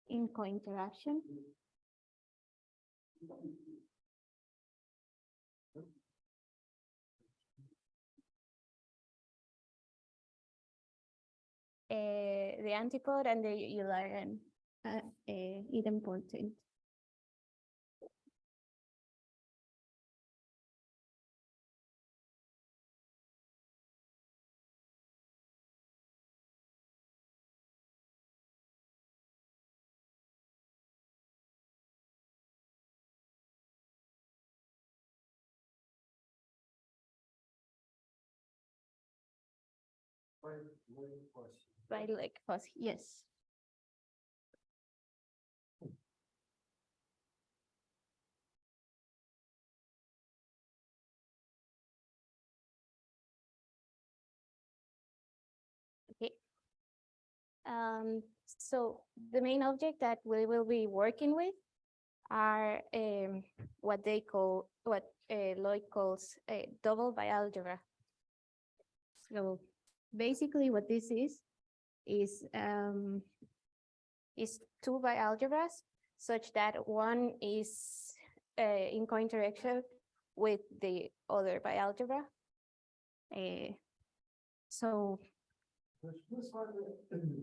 in cointeraction. The antipode and the eulerian idempotent. By Loïc Foissy, yes. Okay. So the main object that we will be working with are what Loïc calls a double bialgebra. So basically what this is two bialgebras such that one is in cointeraction with the other bialgebra. So мы с вами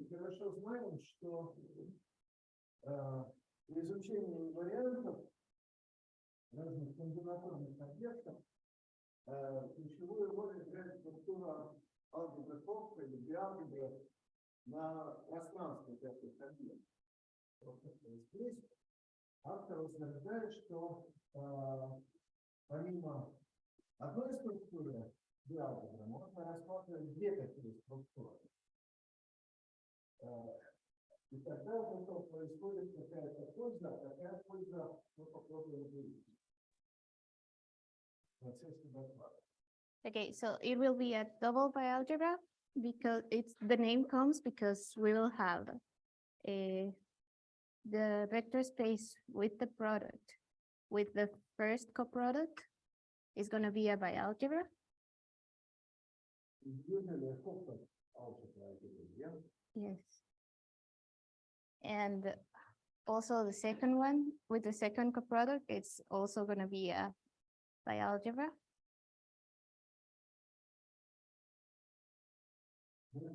хорошо знаем, что при изучении вариантов разных комбинаторных объектов ключевую роль играет структура алгебры Фокса или биалgebra на пространстве этих объектов. Здесь автор утверждает, что помимо одной структуры биалgebra можно рассматривать две такие структуры. И тогда вот происходит какая-то польза, какая польза мы попробуем увидеть в процессе доклада. Okay, so it will be a double bialgebra because the name comes because we will have the vector space with the product with the first coproduct is going to be a bialgebra. Yes. And also the second one with the second coproduct, it's also going to be a bialgebra.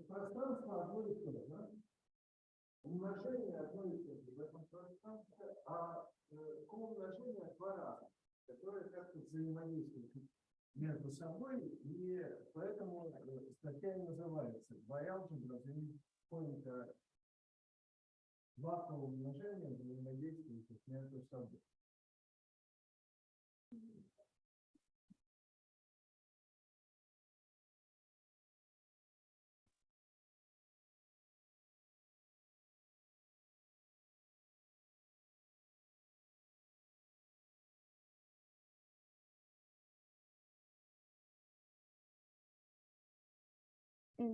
Пространство одно и то же, да? Умножение одно и то же в этом пространстве, а умножение два раза, которые как-то взаимодействуют между собой, и поэтому статья и называется «Bialgebra cointeraction». Два умножения взаимодействуют между собой.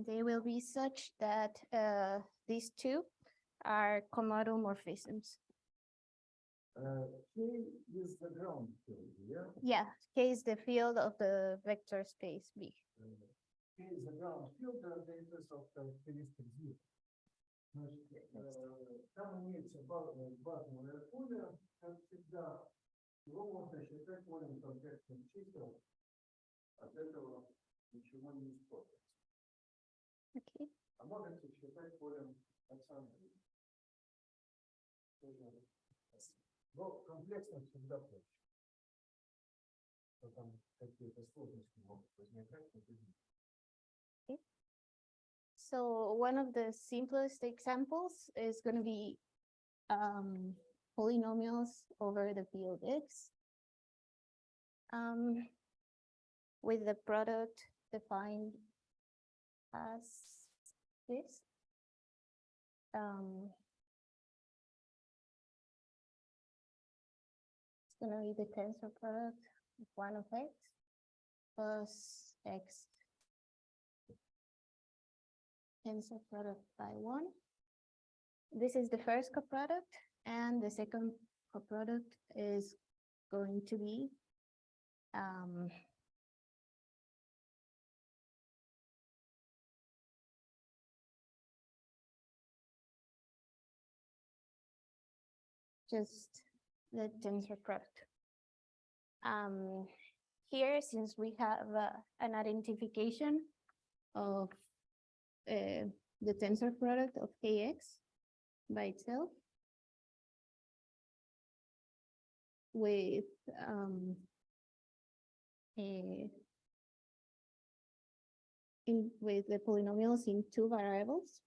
They will be such that these two are commodule morphisms. K is the ground field, yeah? Yeah, K is the field of the vector space B. K is the ground field and the interest of characteristic zero. Там имеется базовое поле, как всегда, его можно считать полем конкретных чисел, от этого ничего не испортится. Okay. А можете считать полем рациональным. Но комплексность всегда проще. Там какие-то сложности могут возникать. Okay. So one of the simplest examples is going to be polynomials over the field X with the product defined as this. It's going to be the tensor product of 1 of X plus X tensor product by 1. This is the first coproduct, and the second coproduct is going to be just the tensor product. Here, since we have an identification of the tensor product of KX by itself with with the polynomials in two variables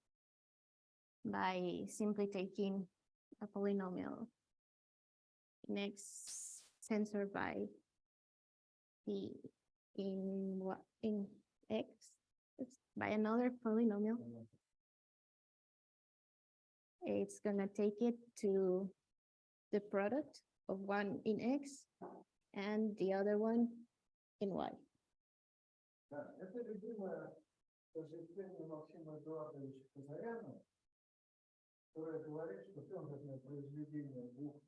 by simply taking a polynomial in X tensor by P in X by another polynomial. It's gonna take it to the product of one in X and the other one in Y. Да, это любимое тождествение Максима Эдуардовича Казаряна, которое говорит, что тензорное произведение двух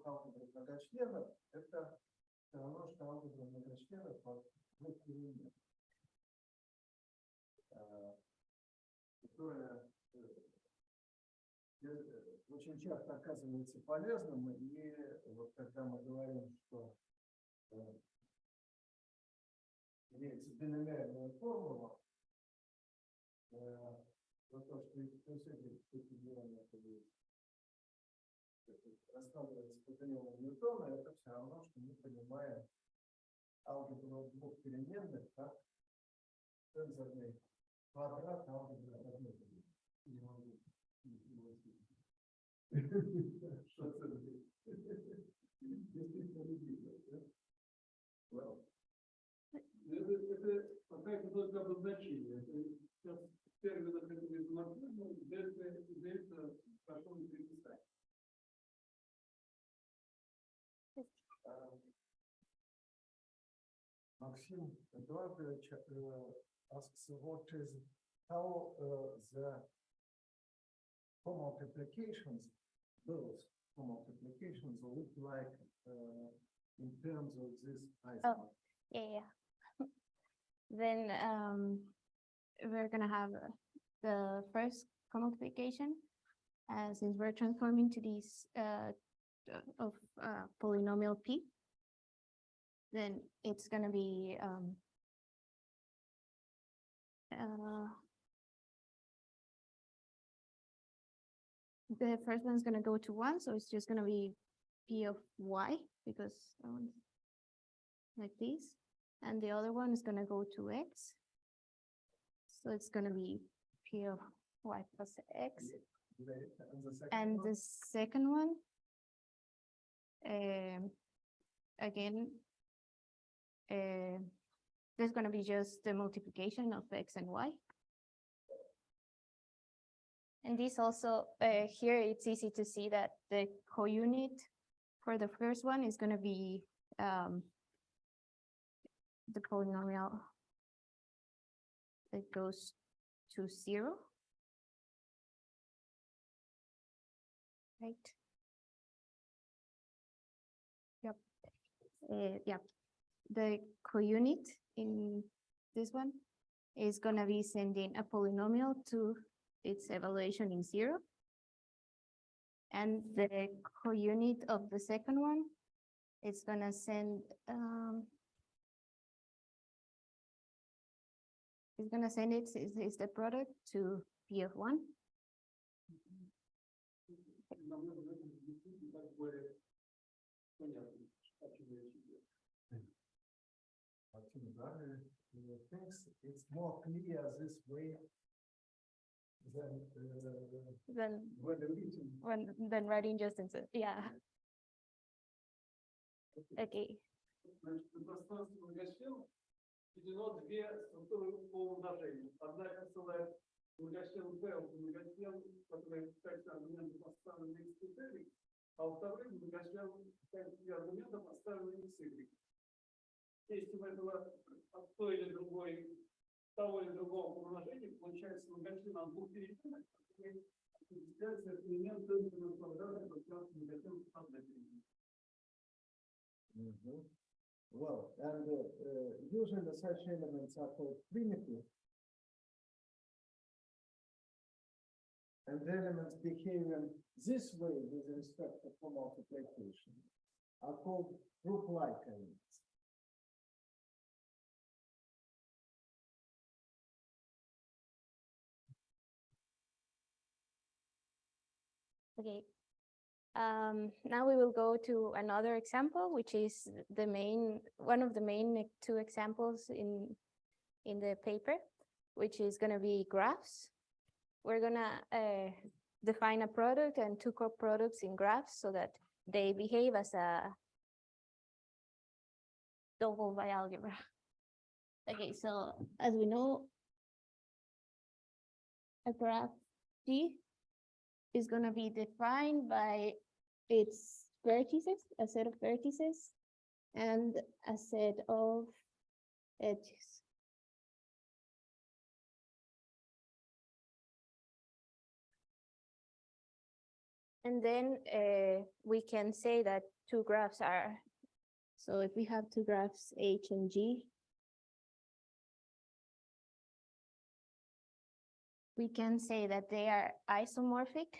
алгебр многочленов — это все равно, что алгебра многочленов по двух переменных, которое очень часто оказывается полезным, и вот когда мы говорим, что имеется биномиальная формула, то, что раскладывается по трилу Ньютона, это все равно, что мы понимаем алгебру двух переменных как тензорный квадрат алгебры одной переменной. Не могу. Что это? Действительно любимое, да? Это пока это только обозначение. Сейчас терминов, которые из марксизма, дельта прошу не переписать. Максим Эдуардович asks what is how the co-multiplications, those co-multiplications look like in terms of this isomer. Oh, yeah. Then we're gonna have the first co-multiplication, since we're transforming to these of polynomial P, then it's gonna be the first one's gonna go to 1, so it's just gonna be P of Y, because like this, and the other one is gonna go to X, so it's gonna be P of Y plus X. And the second one, again, there's gonna be just the multiplication of X and Y. And this also, here it's easy to see that the co-unit for the first one is gonna be the polynomial that goes to 0. Right? Yep. Yep. The co-unit in this one is gonna be sending a polynomial to its evaluation in 0. And the co-unit of the second one, it's gonna send it's the product to P of 1. Thinks it's more clear this way than Than writing just in, yeah. Okay. Введено две структуры по умножению. Одна посылает многочлен P в многочлен, который в качестве аргумента поставлен на x y, а у второй многочлен в качестве аргумента поставлен на x y. Если мы этого от той или другой, того или другого умножения, получается многочлен от двух переменных, который определяется элемент тензорного квадрата, как многочлен в одной переменной. Well, and usually such elements are called primitive. and the elements behaving this way with respect to multiplication are called group-like elements. Okay. Now we will go to another example, which is one of the main two examples in the paper, which is going to be graphs. We're going to define a product and two coproducts in graphs so that they behave as a double bialgebra. Okay, so as we know, a graph G is going to be defined by its vertices, a set of vertices, and a set of edges. And then we can say that two graphs are, so if we have two graphs H and G, we can say that they are isomorphic.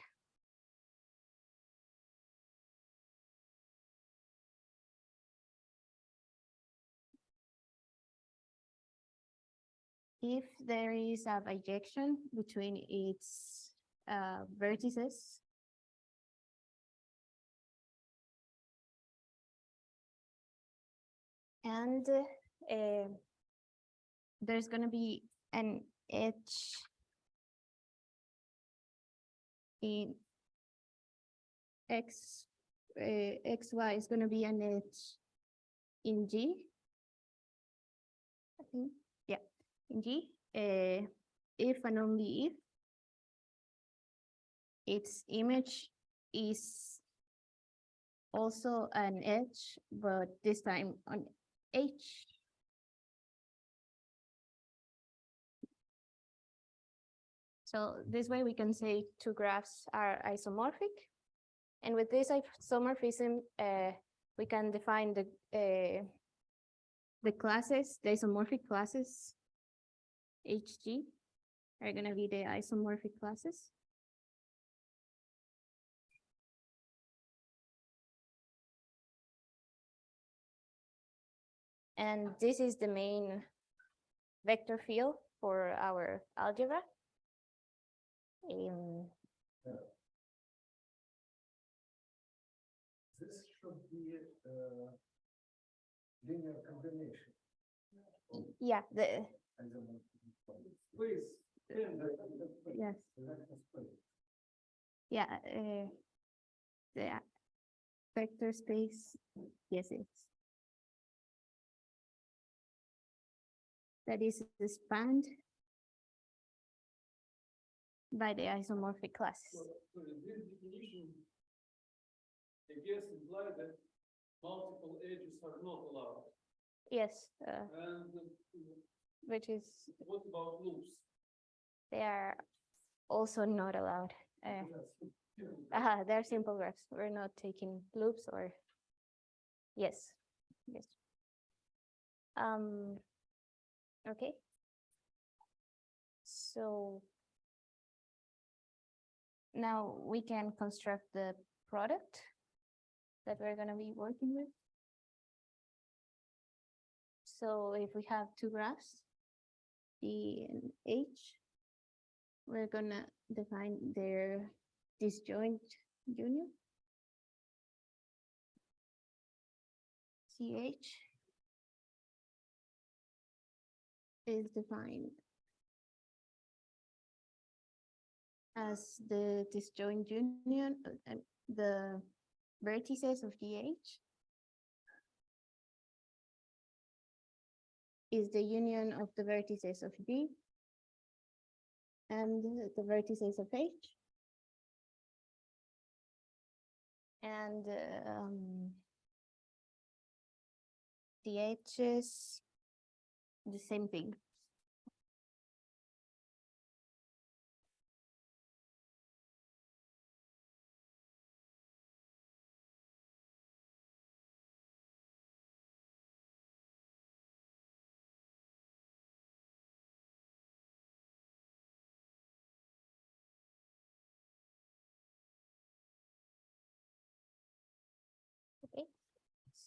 If there is a bijection between its vertices, and there's going to be an edge in X, XY is going to be an edge in G. I think, yeah, in G. If and only if its image is also an edge, but this time on H. So this way we can say two graphs are isomorphic. And with this isomorphism, we can define the classes, the isomorphic classes, HG, are going to be the isomorphic classes. And this is the main vector field for our algebra. This should be a linear combination. Yeah, Please. yes. Yeah, the vector space, yes, it's. That is spanned by the isomorphic classes. So this definition, I guess, implies that multiple edges are not allowed. Yes, And which is, what about loops? they are also not allowed. They're simple graphs. We're not taking loops or, yes, yes. Okay. So now we can construct the product that we're going to be working with. So if we have two graphs, G and H, we're going to define their disjoint union. CH is defined as the disjoint union, the vertices of GH is the union of the vertices of G and the vertices of H. And the H's, the same thing. Okay,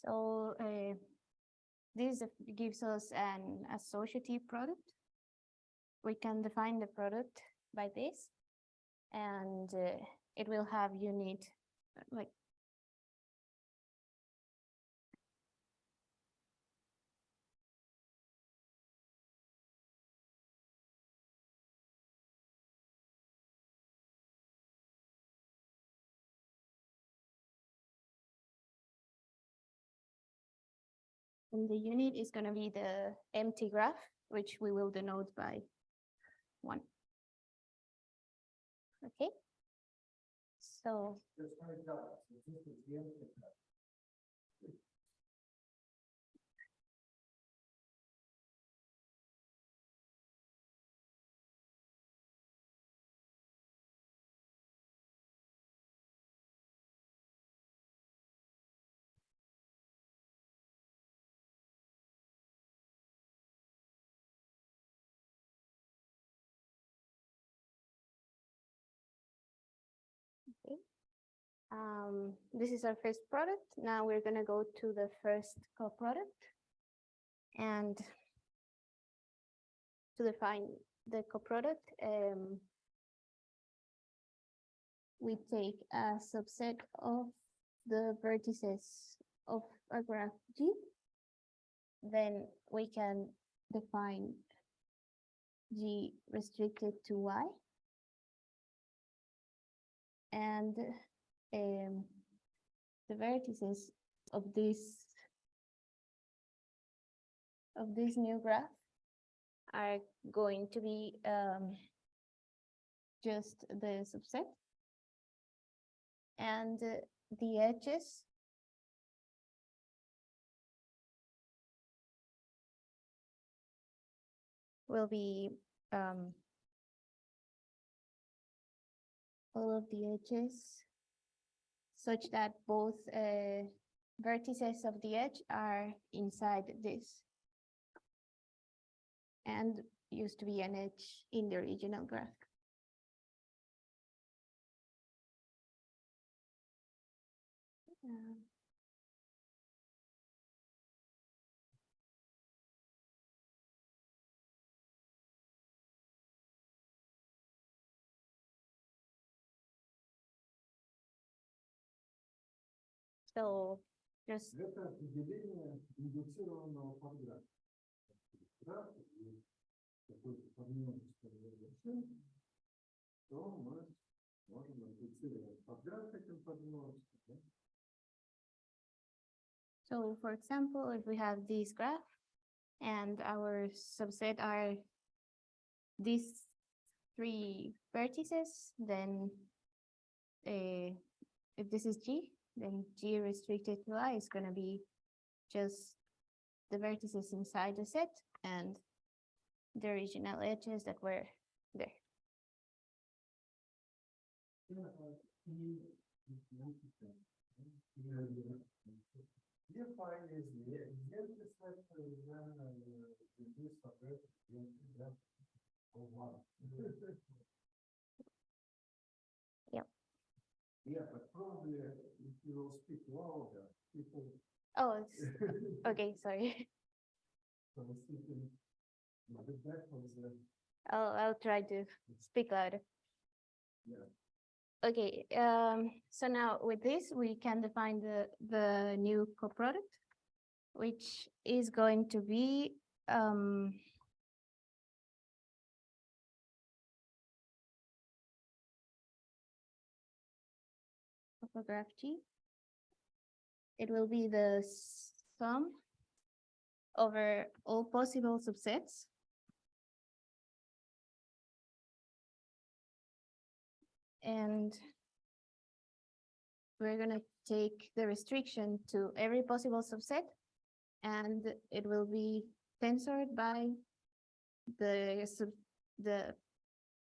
so this gives us an associative product. We can define the product by this, and it will have unit like and the unit is going to be the empty graph, which we will denote by 1. Okay. So Just find out, so this is the end of that. this is our first product. Now we're going to go to the first coproduct. And to define the coproduct, we take a subset of the vertices of a graph G. Then we can define G restricted to Y. And the vertices of this new graph are going to be just the subset, and the edges will be all of the edges such that both vertices of the edge are inside this and used to be an edge in the original graph. So just Это определение индуцированного подграфа. Граф и какой-то подмножество вершин, то мы можем индуцировать подграф этим подмножеством. So for example, if we have this graph and our subset are these 3 vertices, then if this is G, then G restricted to I is going to be just the vertices inside the set and the original edges that were there. Yep. Yeah, but probably if you will speak louder, people. Oh, it's, okay, sorry. So speaking a bit back from the. I'll try to speak louder. Yeah. Okay, so now with this, we can define the new coproduct, which is going to be graph G. It will be the sum over all possible subsets. And we're going to take the restriction to every possible subset, and it will be tensored by the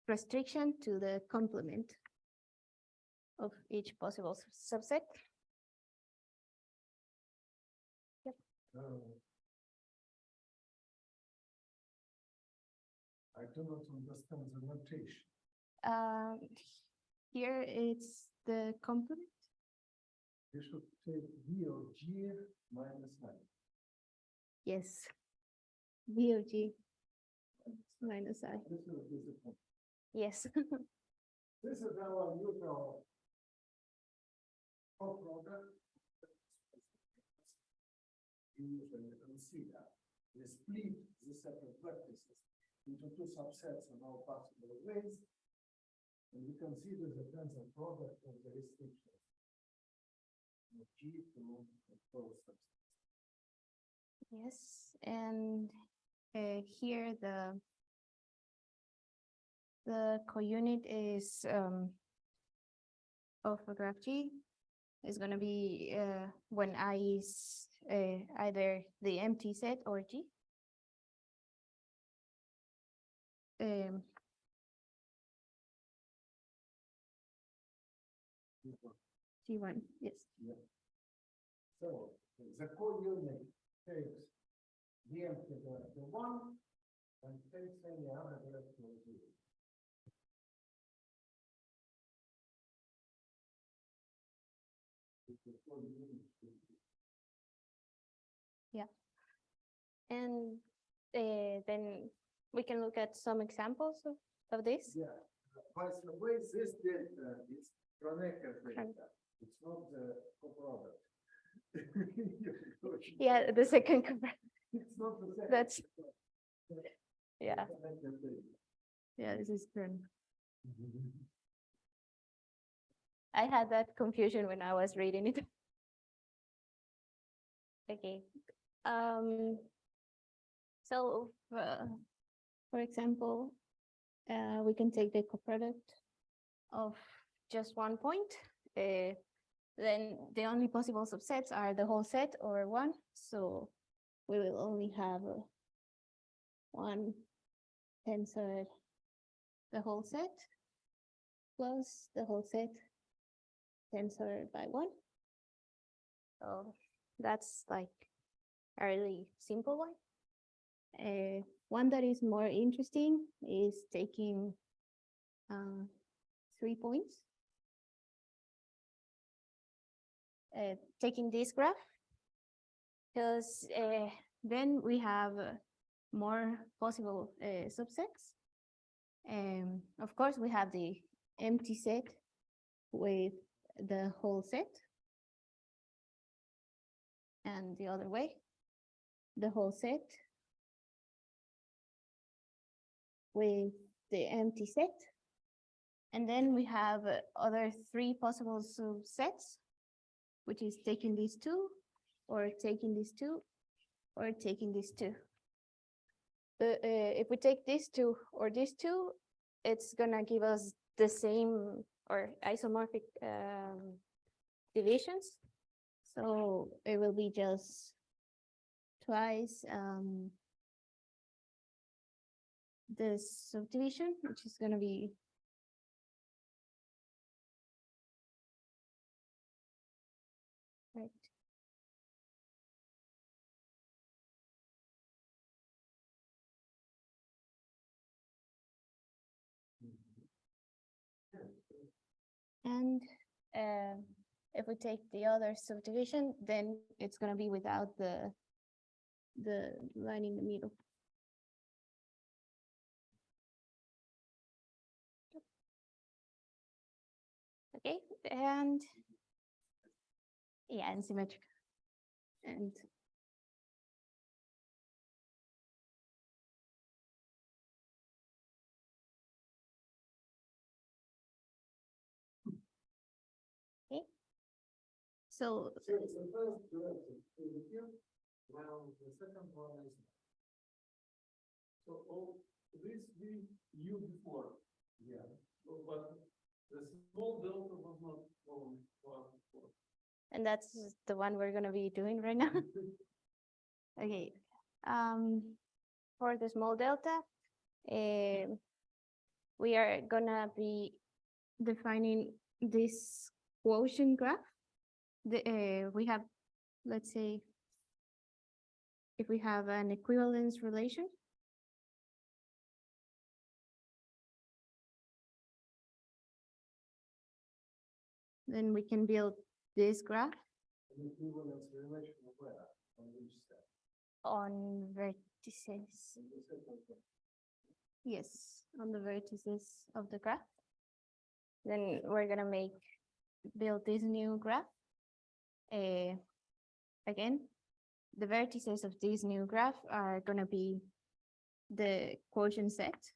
restriction to the complement of each possible subset. Yep. I do not understand the notation. Here it's the complement. we should take V of G minus I. Yes. V of G minus I. This is the point. Yes. This is our usual coproduct. You usually consider we split the separate vertices into two subsets in all possible ways, and we consider the tensor product of the restrictions of G to those subsets. Yes, and here the counit is of a graph G is going to be when I is either the empty set or G. G1, yes. So the counit takes the empty to 1 and takes any other graph to 0. Yeah. And then we can look at some examples of this. Yeah, by the way, this delta is Kronecker delta. It's not the coproduct. Yeah, the second It's not the second. That's yeah. Yeah, this is true. I had that confusion when I was reading it. Okay. So for example, we can take the coproduct of just one point. Then the only possible subsets are the whole set or one. So we will only have one tensor, the whole set, plus the whole set tensor by one. So that's like a really simple one. One that is more interesting is taking 3 points. Taking this graph, because then we have more possible subsets. Of course, we have the empty set with the whole set. And the other way, the whole set with the empty set. And then we have other 3 possible subsets, which is taking these 2, or taking these 2, or taking these 2. If we take these 2 or these 2, it's gonna give us the same or isomorphic divisions. So it will be just twice this subdivision, which is gonna be right. And if we take the other subdivision, then it's going to be without the line in the middle. Okay, and yeah, and symmetric. And okay. So So the first direction is here, while the second one is. So all this we knew before, Yeah. but the small delta was not known before. and that's the one we're going to be doing right now. Okay. For the small delta, we are gonna be defining this quotient graph. We have, let's say, if we have an equivalence relation. Then we can build this graph an equivalence relation where on which step? On vertices. In the second step. Yes, on the vertices of the graph. Then we're gonna build this new graph. Again, the vertices of this new graph are gonna be the quotient set.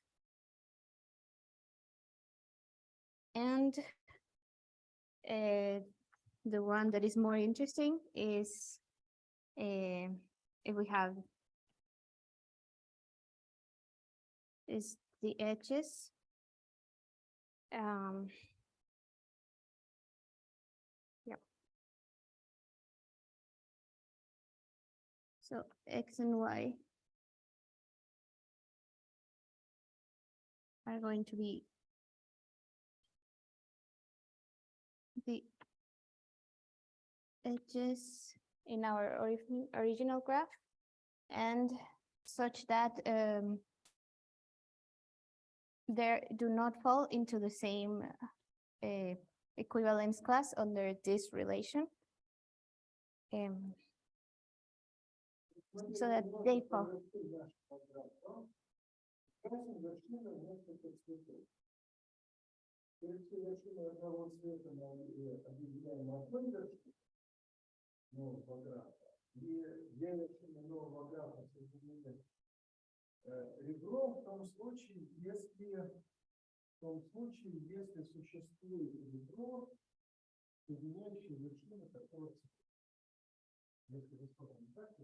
And the one that is more interesting is if we have is the edges. Yep. So X and Y are going to be the edges in our original graph, and such that they do not fall into the same equivalence class under this relation. So that they fall. Если вершина одного цвета мы объединяем одной вершиной нового графа, и две вершины нового графа соединены ребром в том случае, если существует ребро, соединяющее вершины такого цвета. Если рассмотрим так,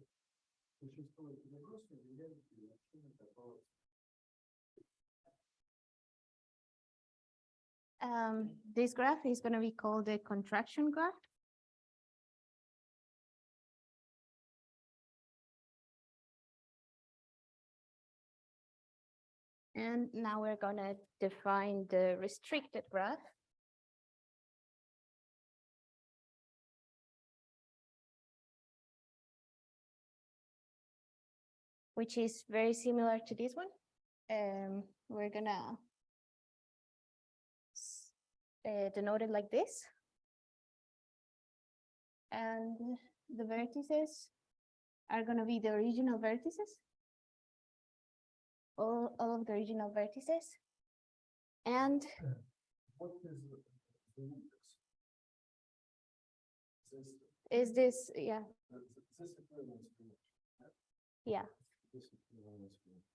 существует ребро, соединяющее вершины такого цвета. This graph is going to be called the contraction graph. And now we're going to define the restricted graph. Which is very similar to this one. We're going to denote it like this. And the vertices are going to be the original vertices. All of the original vertices. And what is the index? Is this, yeah. This equivalence relation. Yeah. This equivalence relation.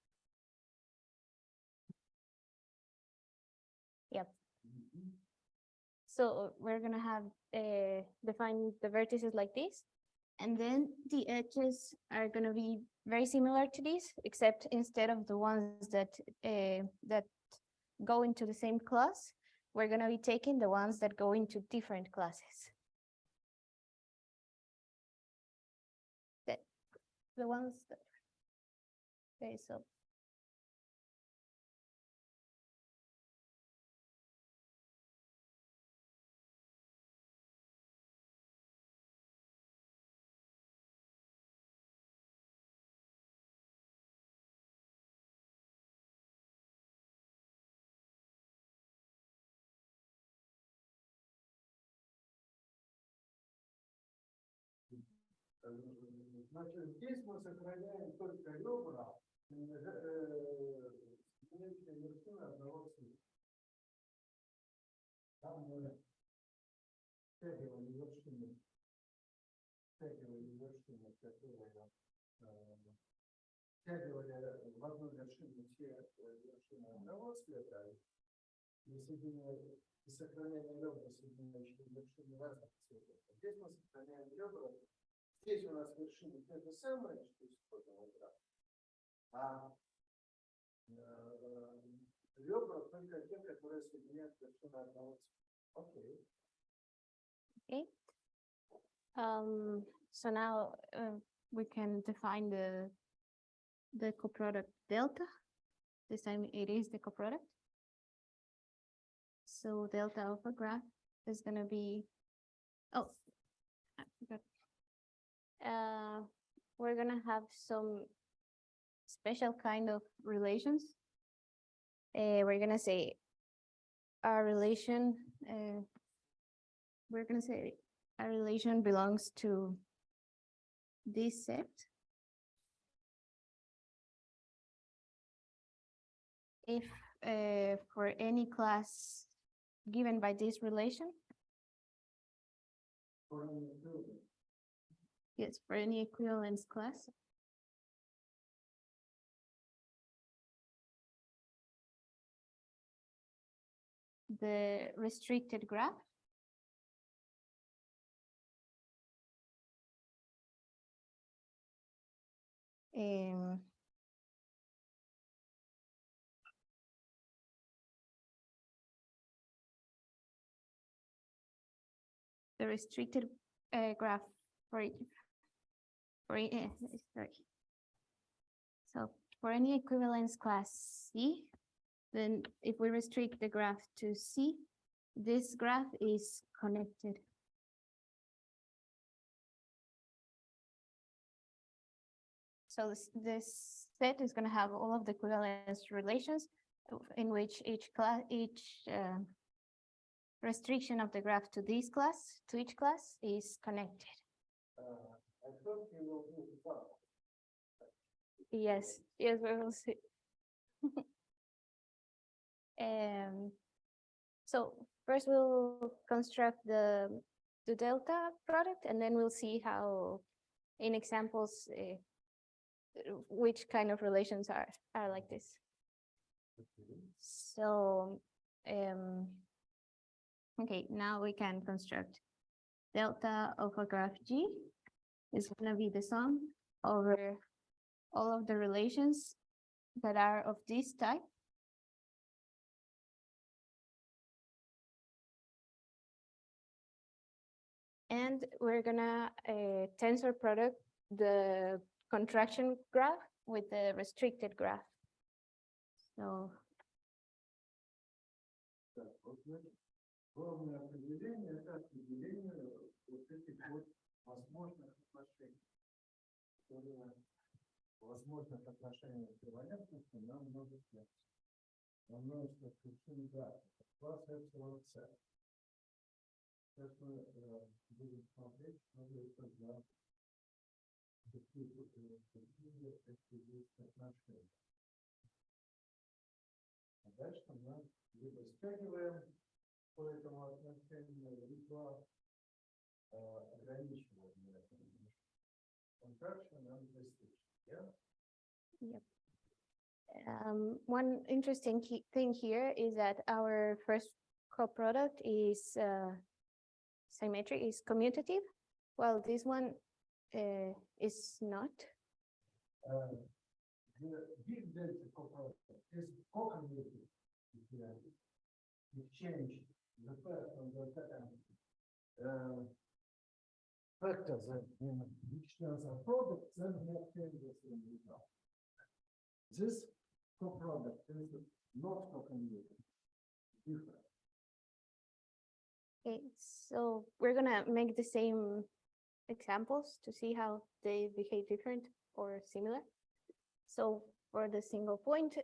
Yep. So we're gonna have define the vertices like this, and then the edges are gonna be very similar to these, except instead of the ones that that go into the same class, we're gonna be taking the ones that go into different classes. The ones that, okay, so. Значит, здесь мы сохраняем только ребра, соединяющие вершины одного цвета. Там мы стягивали вершины, которые стягивали в одну вершину все вершины одного цвета, и сохраняем ребра, соединяющие вершины разных цветов. Здесь мы сохраняем ребра. Здесь у нас вершины то же самое, что исходного графа, а ребра только те, которые соединяют вершины одного цвета. Окей. Okay. So now we can define the coproduct delta. This time it is the coproduct. So delta of a graph is going to be, oh, I forgot. We're going to have some special kind of relations. We're going to say our relation, we're going to say a relation belongs to this set. If for any class given by this relation, yes, for any equivalence class, the restricted graph the restricted graph for sorry. So for any equivalence class C, then if we restrict the graph to C, this graph is connected. So this set is going to have all of the equivalence relations in which each restriction of the graph to this class, to each class, is connected. I thought you will do that. Yes, yes, we will see. So first we'll construct the delta product, and then we'll see how in examples which kind of relations are like this. So okay, now we can construct delta of a graph G is going to be the sum over all of the relations that are of this type. And we're gonna tensor product the contraction graph with the restricted graph. So Главное определение – это определение вот этих вот возможных отношений. Возможных отношений эквивалентности на множестве причин графика. Класс эпсилон С. Сейчас мы будем смотреть, что это за такие отношения. А дальше мы либо стягиваем по этому отношению, либо ограничиваем это. Coaction and restriction, yeah? yep. One interesting thing here is that our first coproduct is symmetric, is commutative, while this one is not. The big delta coproduct is co-commutative. You change the first and the second factors which turns a product, then we obtain the same result. This coproduct is not co-commutative. Different. Okay, so we're gonna make the same examples to see how they behave different or similar. So for the single point,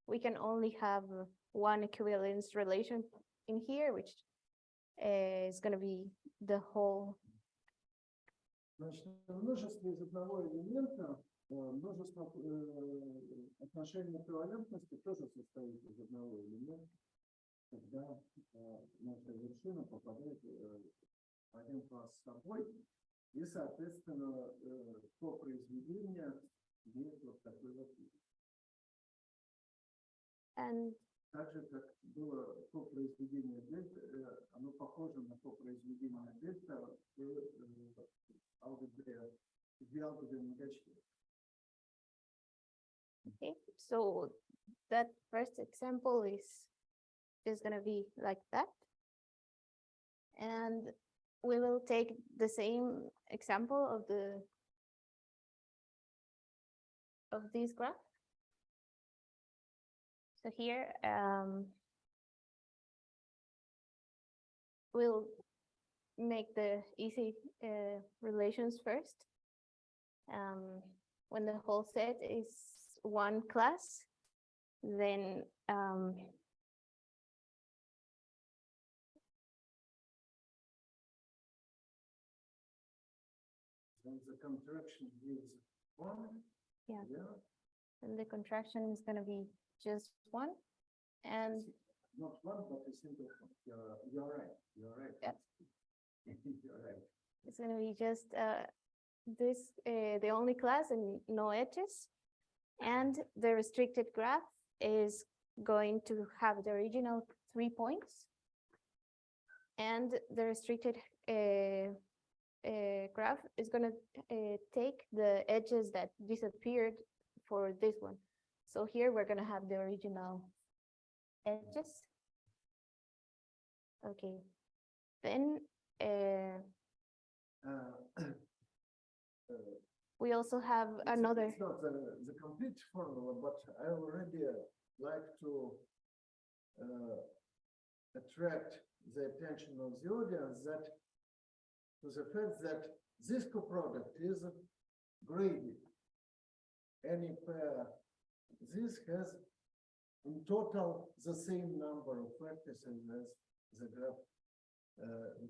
we can only have one equivalence relation in here, which is gonna be the whole. Значит, в множестве из одного элемента множество отношений эквивалентности тоже состоит из одного элемента, когда наша вершина попадает в один класс с собой, и, соответственно, по произведению есть вот такой вот вид. And Так же, как было по произведению дельта, оно похоже на по произведению дельта в алгебре многочлен. okay, so that first example is gonna be like that. And we will take the same example of this graph. So here we'll make the easy relations first. When the whole set is one class, then contraction gives one. Yeah. Yeah, And the contraction is going to be just one. And not one, but a single one. You're right. You're right. Yeah. You're right. it's going to be just the only class and no edges. And the restricted graph is going to have the original 3 points. And the restricted graph is going to take the edges that disappeared for this one. So here we're going to have the original edges. Okay. Then we also have another. It's not the complete formula, but I already like to attract the attention of the audience that to the fact that this coproduct is graded. Any pair, this has in total the same number of vertices as the graph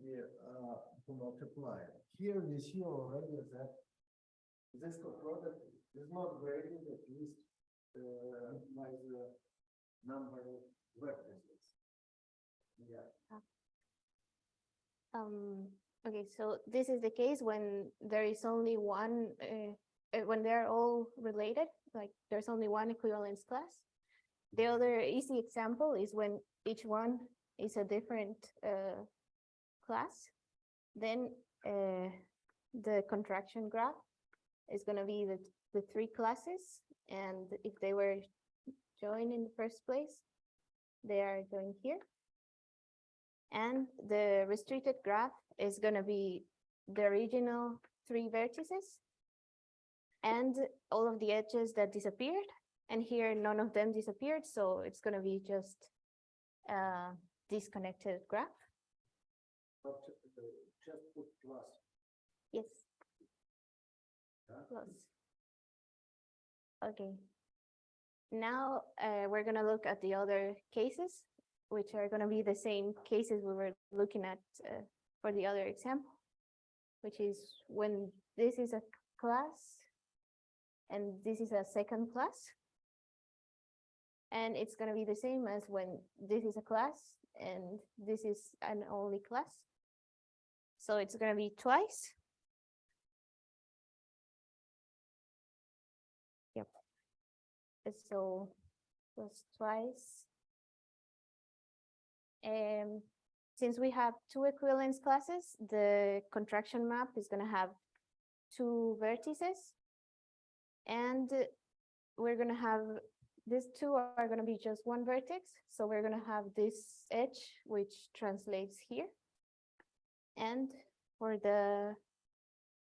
we to multiply. Here we see already that this coproduct is not graded, at least by the number of vertices. Yeah. Okay, so this is the case when there is only one, when they're all related, like there's only one equivalence class. The other easy example is when each one is a different class. Then the contraction graph is going to be the 3 classes. And if they were joined in the first place, they are joined here. And the restricted graph is going to be the original 3 vertices and all of the edges that disappeared. And here, none of them disappeared. So it's going to be just a disconnected graph. But just put plus. Yes. Yeah. Plus. Okay. Now we're going to look at the other cases, which are going to be the same cases we were looking at for the other example, which is when this is a class and this is a second class. And it's going to be the same as when this is a class and this is an only class. So it's going to be twice. Yep. So plus twice. Since we have 2 equivalence classes, the contraction map is going to have 2 vertices. And we're going to have these 2 are going to be just 1 vertex. So we're going to have this edge, which translates here. And for the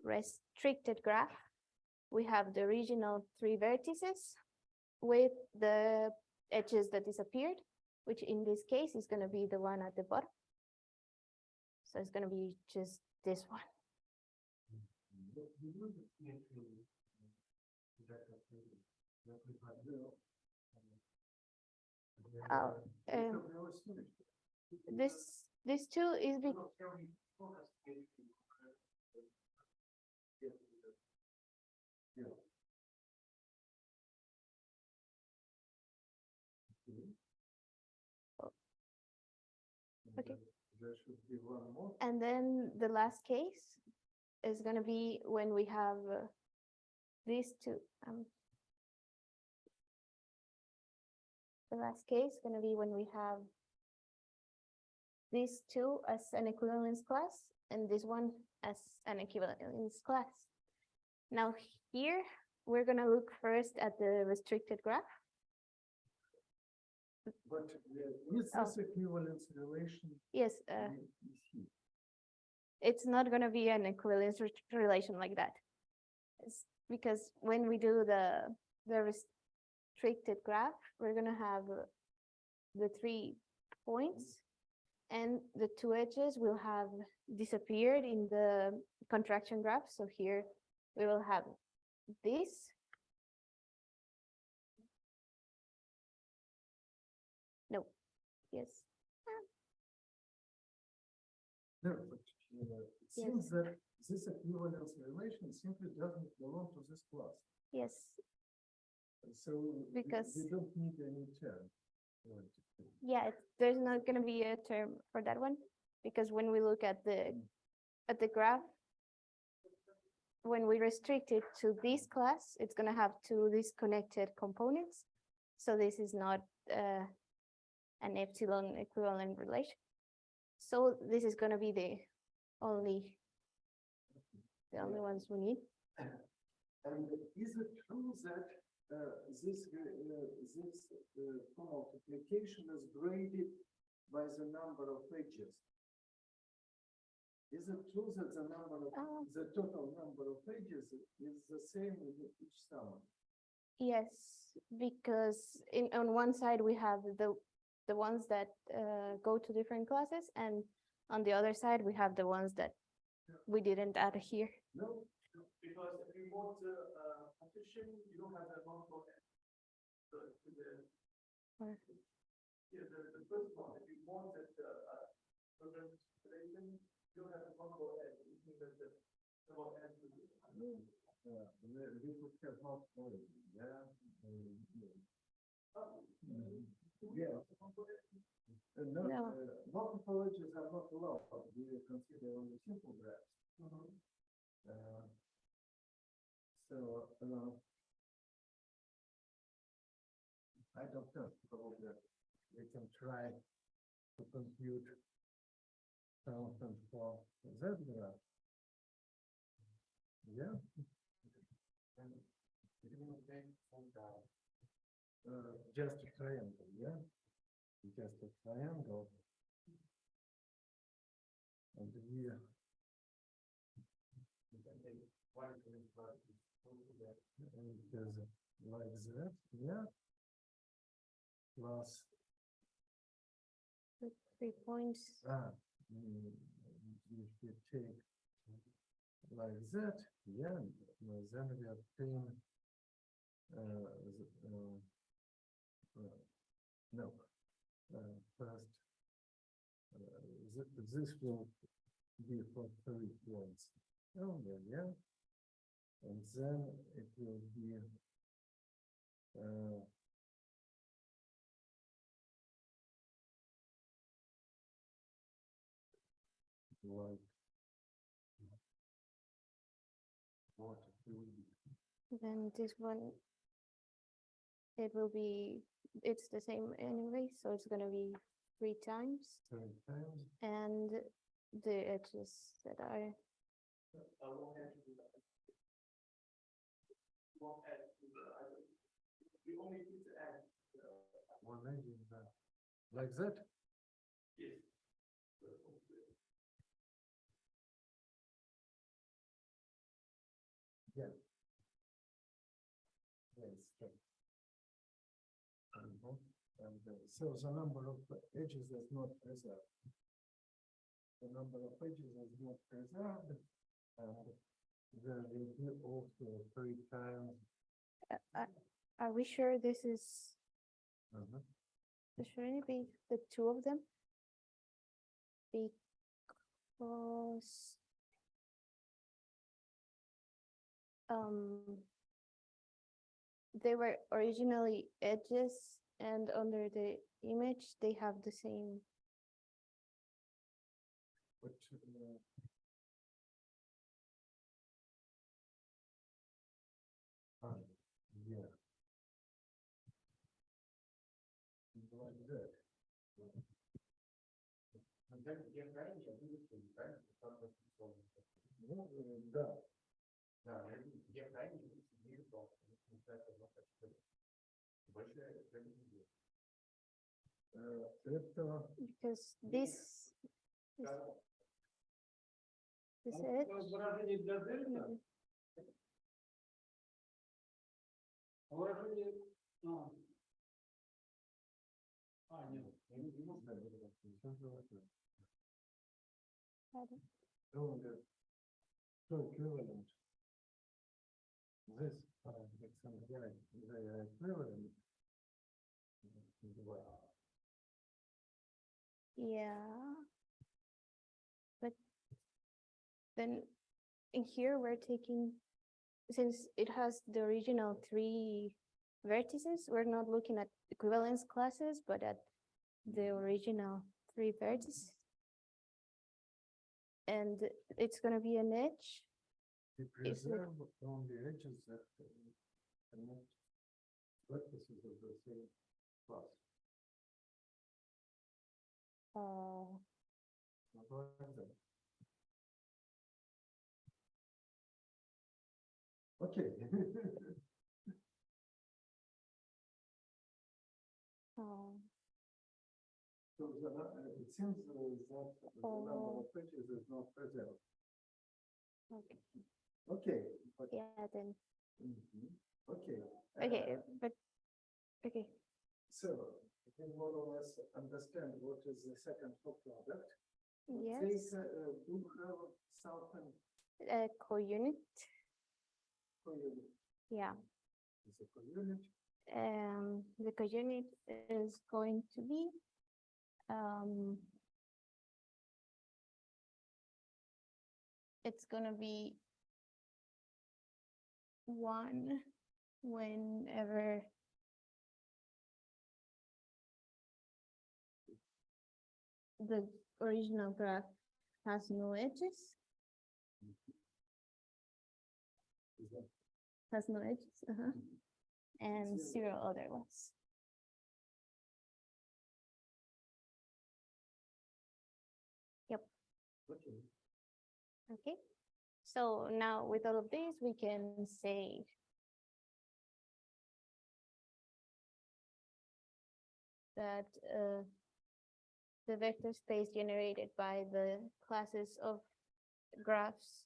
restricted graph, we have the original 3 vertices with the edges that disappeared, which in this case is going to be the one at the bottom. So it's going to be just this one. This 2 is okay. There should be one more. And then the last case is going to be when we have these 2. The last case is going to be when we have these 2 as an equivalence class and this one as an equivalence class. Now here, we're going to look first at the restricted graph. But is this equivalence relation? Yes, it's not going to be an equivalence relation like that. It's because when we do the restricted graph, we're going to have the 3 points and the 2 edges will have disappeared in the contraction graph. So here we will have this. No, yes. No, but it seems that this equivalence relation simply doesn't belong to this class. Yes, So Because- we don't need any term. yeah, there's not gonna be a term for that one, because when we look at the graph, when we restrict it to this class, it's gonna have two disconnected components. So this is not an epsilon equivalent relation. So this is gonna be the only ones we need. And is it true that this multiplication is graded by the number of edges? Is it true that the the total number of edges is the same in each sum? Yes, because on one side we have the ones that go to different classes, and on the other side we have the ones that we didn't add here. No, Because if you want the partition, you don't have that multiple end. So Or- the first one, if you want that program relation, you don't have a multiple end. You think that the double end to be. we would have multiple, yeah. Yeah. No, No. multiple edges are not allowed. We consider only simple graphs. So, I don't know, probably we can try to compute something for that graph. Yeah. Just a triangle, yeah? Just a triangle. And we and there's like that, yeah. Plus, 3 points. if we take like that, yeah, then we obtain no, first, this will be for 3 points only, yeah, and then it will be like what it will be. Then this one, it will be, it's the same anyway, so it's gonna be 3 times. 3 times. And the edges that are, I won't have to do that. Won't add to the item. We only need to add. One edge is like that. Yes. Yeah. Yes. And so the number of edges is not preserved. The number of edges is not preserved, and there will be also 3 times. are we sure this is, should it be the 2 of them? Because they were originally edges, and under the image they have the same. But yeah. Like that. Ну, да. Это Because this edge, Выражение для дельта. Выражение. Нет. only so equivalent. This X and Y, they are equivalent. yeah. But then in here we're taking, since it has the original 3 vertices, we're not looking at equivalence classes, but at the original 3 vertices. And it's gonna be an edge. We Is it- preserve on the edges that connect vertices of the same class. Not like that. Okay. So it seems that the number of edges is not preserved. Okay, Okay. But, yeah, then, okay. okay, but, okay, So you can more or less understand what is the second coproduct. yes, They do have something co-unit, co-unit. yeah. It's a co-unit. The co-unit is going to be, it's gonna be 1 whenever the original graph has no edges, Is that has no edges, and 0 other ones. okay? Okay, so now with all of this, we can say that the vector space generated by the classes of graphs,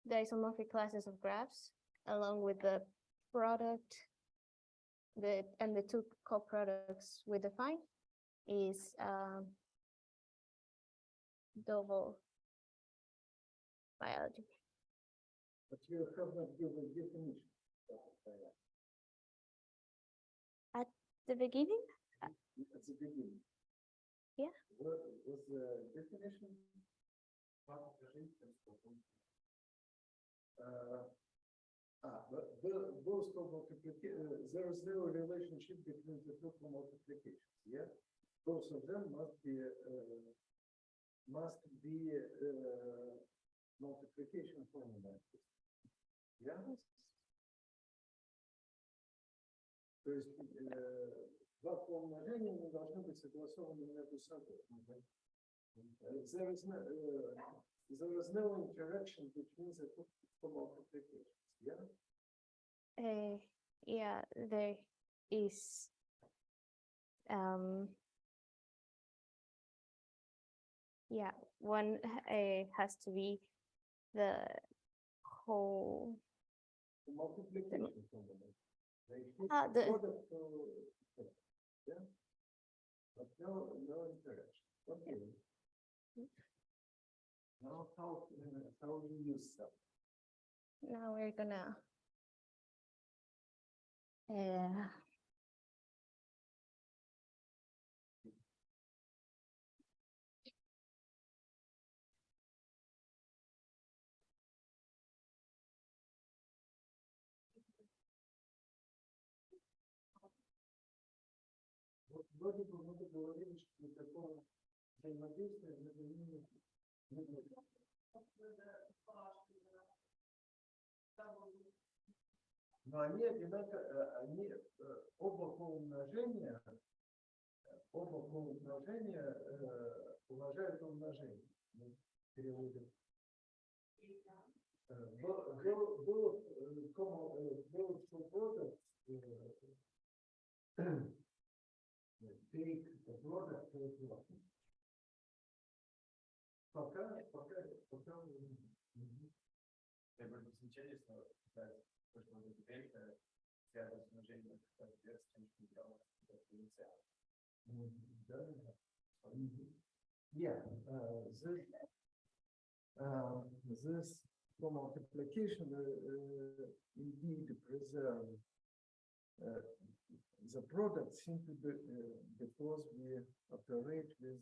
the isomorphic classes of graphs, along with the product, and the 2 coproducts we define, is double bialgebra. But you have not given definition. At the beginning, At the beginning. Yeah. What was the definition? But those co-multiplication, there is no relationship between the 2 co-multiplications, yeah? Both of them must be multiplication formula. Yeah? То есть два по умножению не должны быть согласованы между собой. There is no interaction between the 2 multiplications. Yeah? yeah, there is yeah, one has to be the whole The multiplication formula. They put the- product to, yeah? But no interaction. Okay. Now how do you use that? now we're gonna Вроде бы мы договорились, что никакого взаимодействия между ними не будет. Но они одинаково, они оба по умножения уважают умножение. Мы переводим. Both products take the product to the product. Пока. Я бы замечали, что прошлое дельта связано с умножением с тем, что делалось инициал. Yeah, this multiplication indeed preserve the product simply because we operate with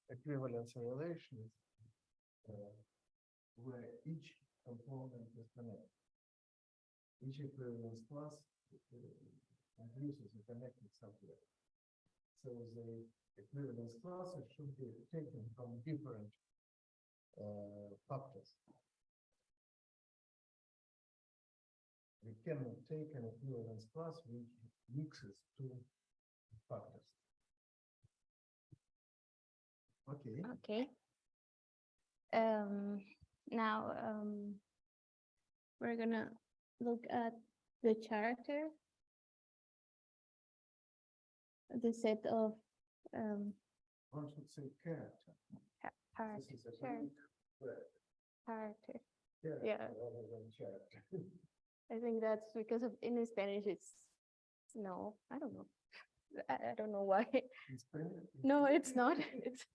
equivalence relation is where each component is connected. Each equivalence class induces a connected subset. So the equivalence classes should be taken from different factors. We cannot take an equivalence class which mixes two factors. Okay. Okay. Now we're gonna look at the character, the set of One should say character. This is a Greek word. character. Character Yeah. rather than character. I think that's because of in Spanish it's no, I don't know. I don't know why. In Spanish, No, it's not. It's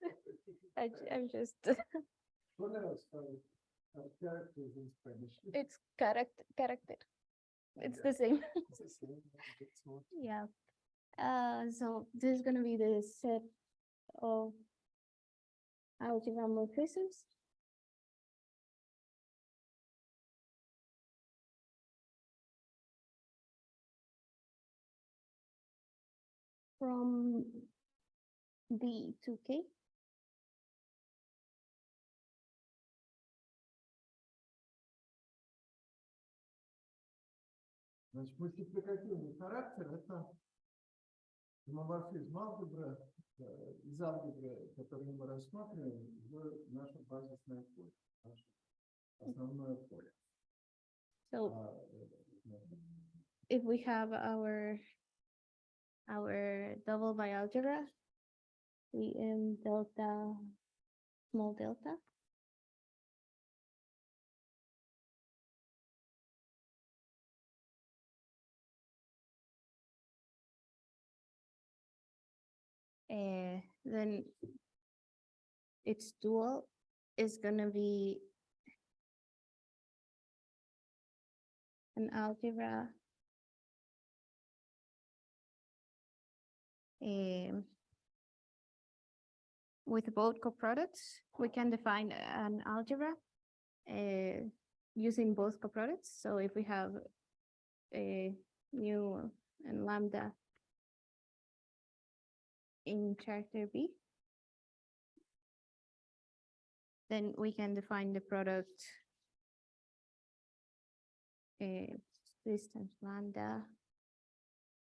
I'm just what else have characters in Spanish? it's character. It's the same. It's the same, it's what- Yeah. So this is gonna be the set of algebra morphisms. From D to K. Значит, мультипликативный характер — это гомоморфизм алгебры из алгебры, которую мы рассматриваем, в наше базисное поле, наше основное поле. So Да. if we have our double bialgebra, the m delta small delta. Then its dual is gonna be an algebra with both coproducts. We can define an algebra using both coproducts. So if we have a mu and lambda in character B, then we can define the product this times lambda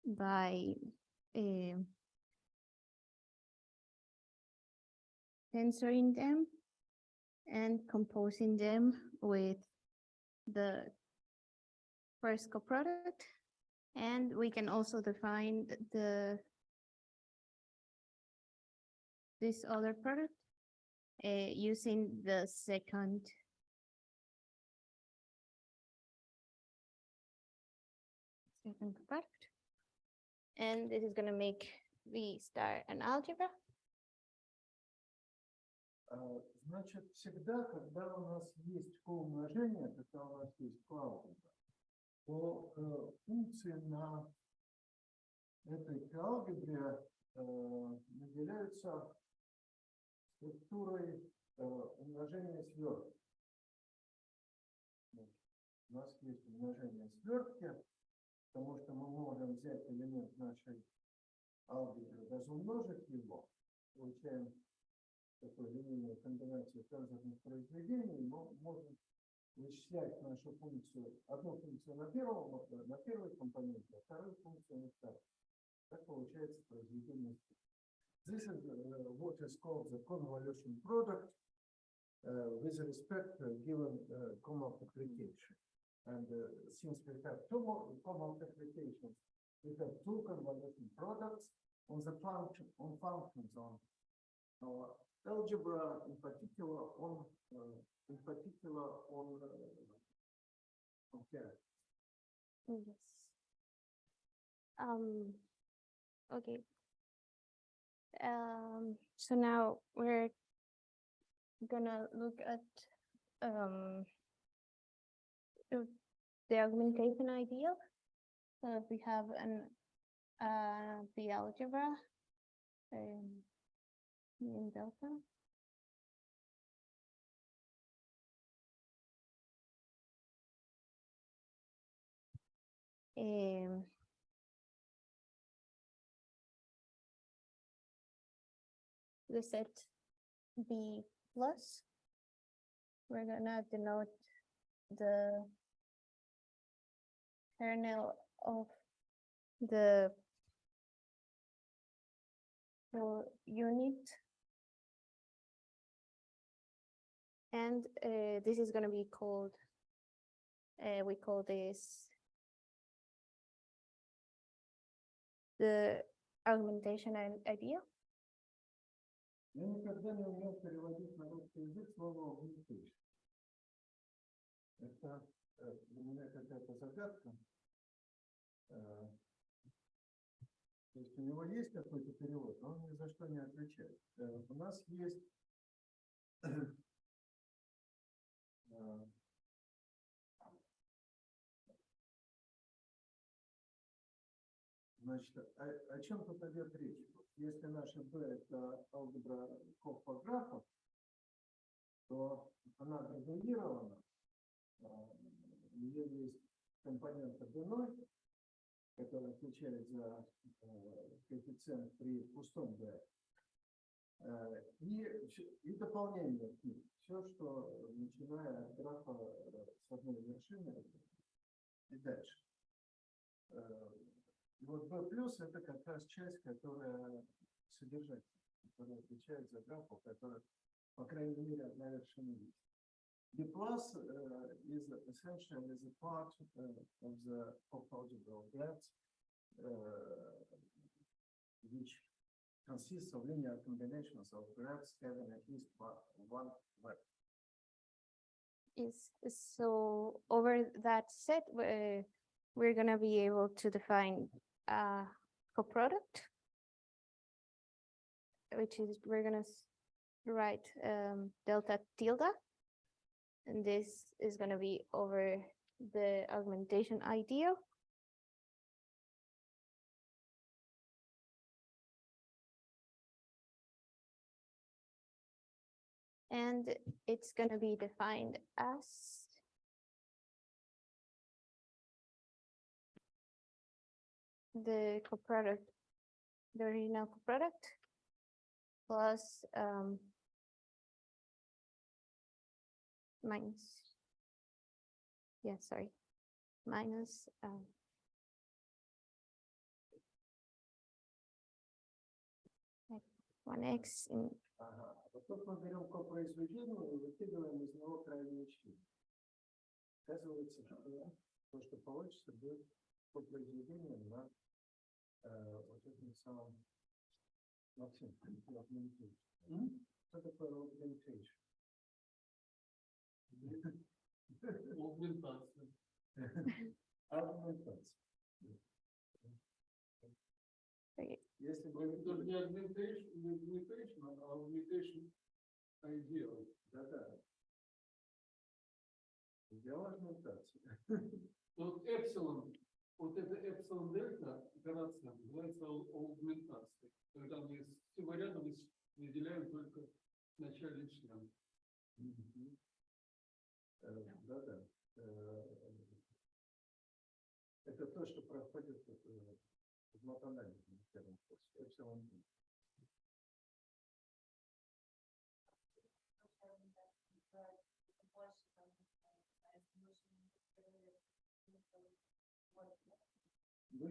by tensoring them and composing them with the first coproduct. And we can also define this other product using the second product. And this is gonna make V star an algebra. Значит, всегда, когда у нас есть коумножение, когда у нас есть коалгебра, то функции на этой коалгебре наделяются структурой умножения свертки. У нас есть умножение свертки, потому что мы можем взять элемент нашей алгебры, разумножить его, получаем такую линейную комбинацию тензорных произведений, мы можем вычислять нашу функцию, одну функцию на первой компоненте, а вторую функцию на второй. Так получается произведение. This is what is called the convolution product with respect to given comma multiplication. And since we have two comma multiplications, we have two convolution products on the functions on our algebra, in particular on characters. Yes. Okay. So now we're gonna look at the augmentation ideal. So if we have the algebra in delta. Um, the set B plus, we're gonna denote the kernel of the unit. And this is going to be called, we call this the augmentation idea. Я никогда не умел переводить на русский язык слово augmentation. Это для меня какая-то загадка. То есть у него есть какой-то перевод, но он ни за что не отвечает. У нас есть значит, о чем тут идет речь? Если наша B это алгебра копродуктов, то она градуирована. У нее есть компонента B0, который отвечает за коэффициент при пустом B. И дополнение к ним. Все, что начиная от графа с одной вершины и дальше. Вот B плюс это как раз часть, которая содержательная, которая отвечает за графу, которая, по крайней мере, одна вершина есть. B plus is essentially the part of the coproducts graphs, which consists of linear combinations of graphs having at least one vector. So over that set, we're going to be able to define a coproduct, which is, we're going to write delta tilde. And this is going to be over the augmentation ideal. And it's going to be defined as the coproduct, the original coproduct, plus minus 1x in. Ага. Вот тут мы берем копроизведение и выкидываем из него крайние члены. Оказывается, что то, что получится, будет копроизведением на вот этом самом Максим, augmentation. Что такое augmentation? Augmentation. Augmentation. Если Это бы не augmentation, а augmentation ideal. да-да. Идеал augmentation. Вот эпсилон, вот это эпсилон дельта операция называется аугментацией. Когда мы всего ряда выделяем только в начале члена. Да-да. Это то, что проходит в матанализе на первом курсе. Эпсилон. Мы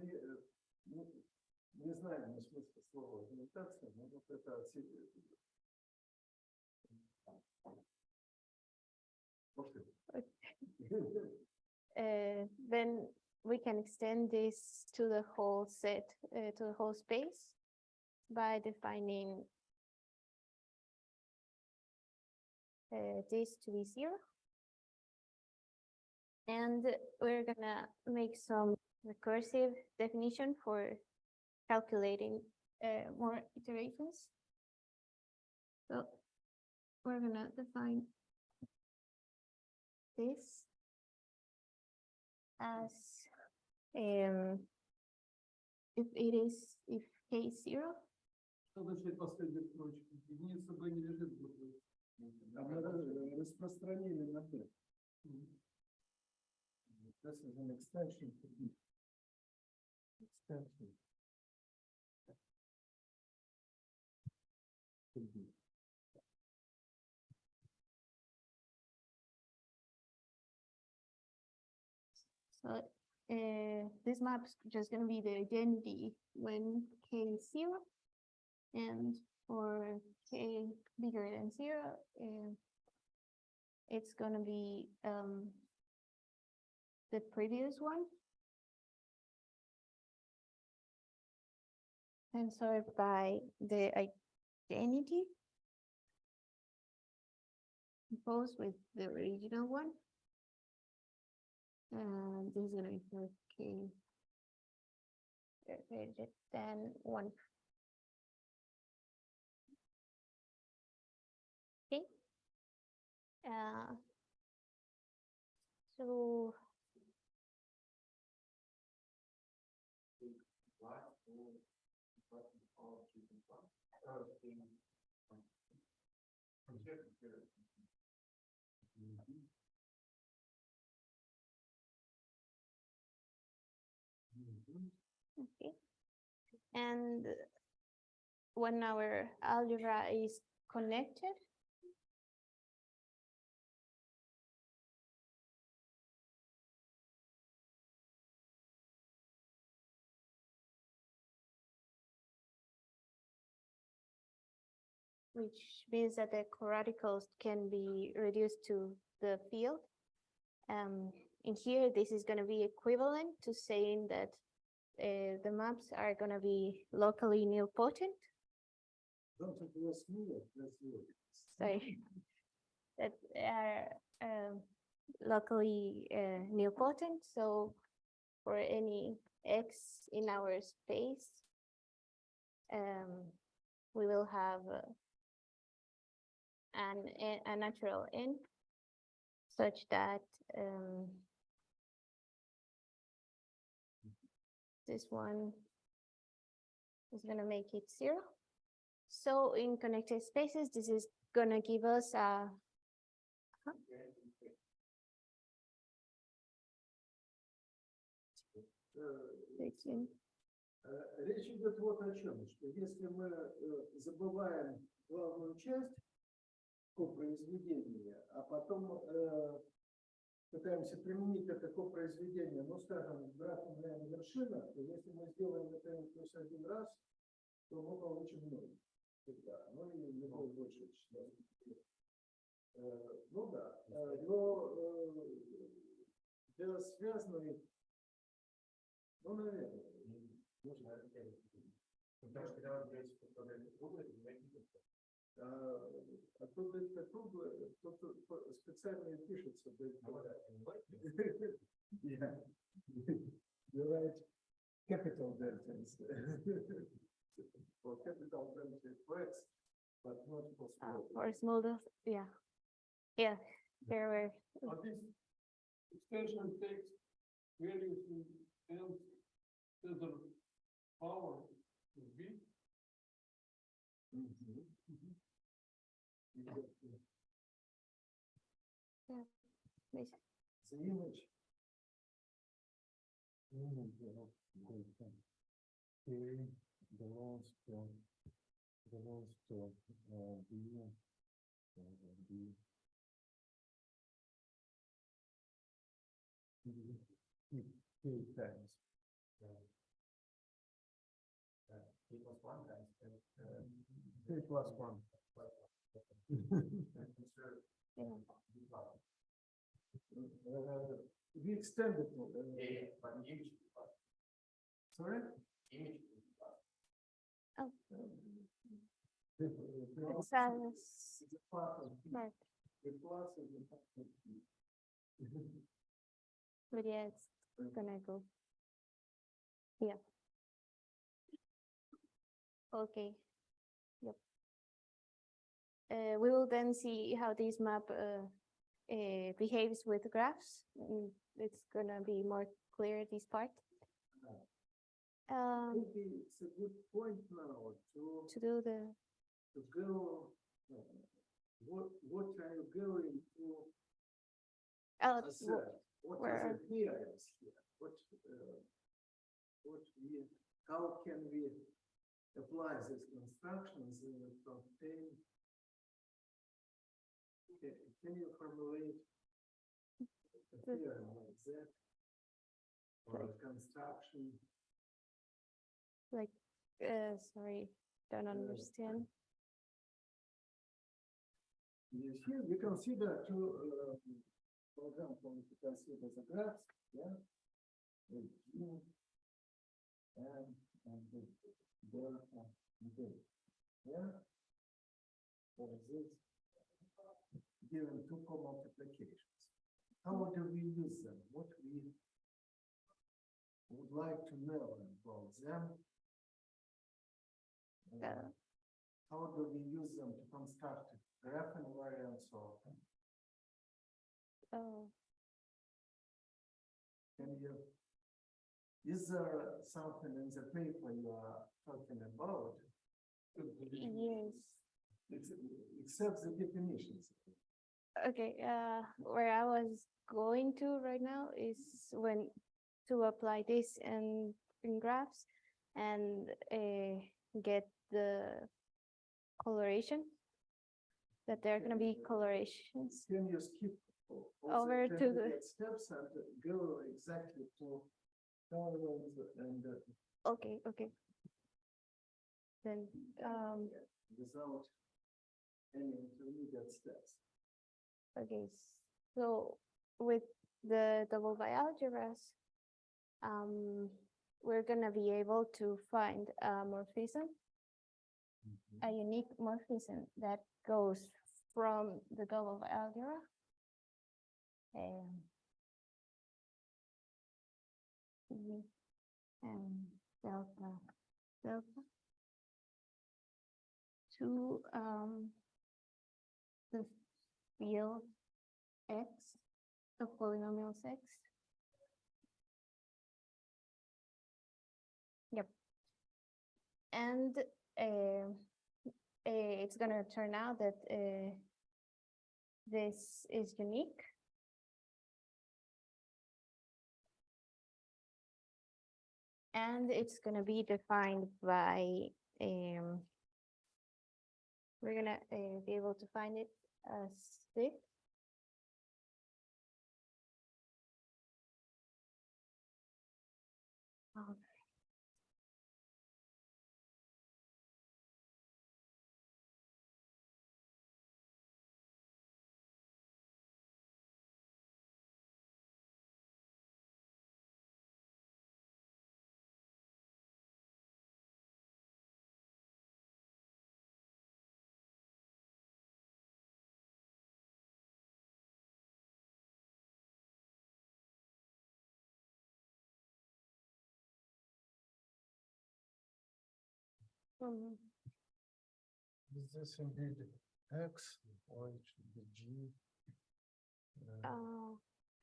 не знаем на смысл слова агментация, но вот это отсечивает. Then we can extend this to the whole set, to the whole space by defining this to be 0. And we're gonna make some recursive definition for calculating more iterations. So we're gonna define this as if k is 0, Что значит последняя строчка? Единица B не лежит в группе. А мы распространили на B. This is an extension. Extension. Could be. So this map's just going to be the identity when k is 0, and for k bigger than 0, it's going to be the previous one, and sorted by the identity both with the original one. And this is going to be for k greater than 1. Okay. So okay, and when our algebra is connected, which means that the coradicals can be reduced to the field. In here, this is going to be equivalent to saying that the maps are going to be locally nilpotent. Don't it was smoother, that's good. Sorry, that are locally nilpotent. So for any x in our space, we will have a natural n such that this one is going to make it 0. So in connected spaces, this is going to give us a Речь идет вот о чем, что если мы забываем главную часть копроизведения, а потом пытаемся применить это копроизведение, ну, скажем, графом вершина, то если мы сделаем это n+1 раз, то мы получим 0. Всегда. Ну, и любое большее число. Ну да, но для связанной, ну, наверное, нужно потому что когда вы берете квадратные круглые, то оттуда это круглое, тут специально и пишется. Бывает capital deltas. For capital delta for x, but not for small. for small delta, yeah. Yeah, there were. But this extension takes values in n to the power of b. The image. Belongs to b times. P+1 times P+1. We extended it. but image Sorry? image Oh, It's it's smart, but yeah, it's gonna go. Yeah. Okay. Yep. We will then see how this map behaves with graphs. It's gonna be more clear this part. Maybe it's a good point now to do the, to go, what are you going to assert? What are where- the theorems here? How can we apply these constructions in the contain? Can you formulate a theorem like that? Or a construction? like, sorry, don't understand. Here we consider two, for example, if you consider the graphs, yeah, with G and the delta D, yeah, for this given two co-multiplications. How do we use them? What we would like to know about them? How do we use them to construct graph invariants or Oh, can you, is there something in the paper you are talking about? yes. Except the definitions. Okay, where I was going to right now is when to apply this in graphs and get the coloration, that there are gonna be colorations. Can you skip all Over the to the- intermediate steps and go exactly to tolerance and Okay, okay. Then, without any intermediate steps? okay, so with the double bialgebras, we're gonna be able to find a morphism, a unique morphism that goes from the double bialgebra and delta to the field X of polynomials X. Yep. And it's gonna turn out that this is unique. And it's gonna be defined by, we're gonna be able to find it as this. Is this indeed X or it should be G?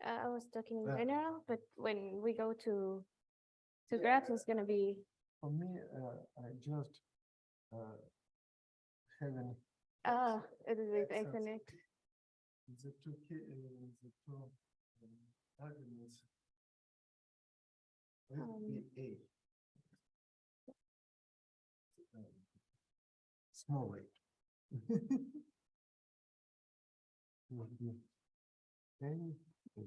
I was talking in Yeah. general, but when we go to graphs, it's gonna be, For me, I just having it is X X and X. the two arguments with the A. Small a. Would be any A.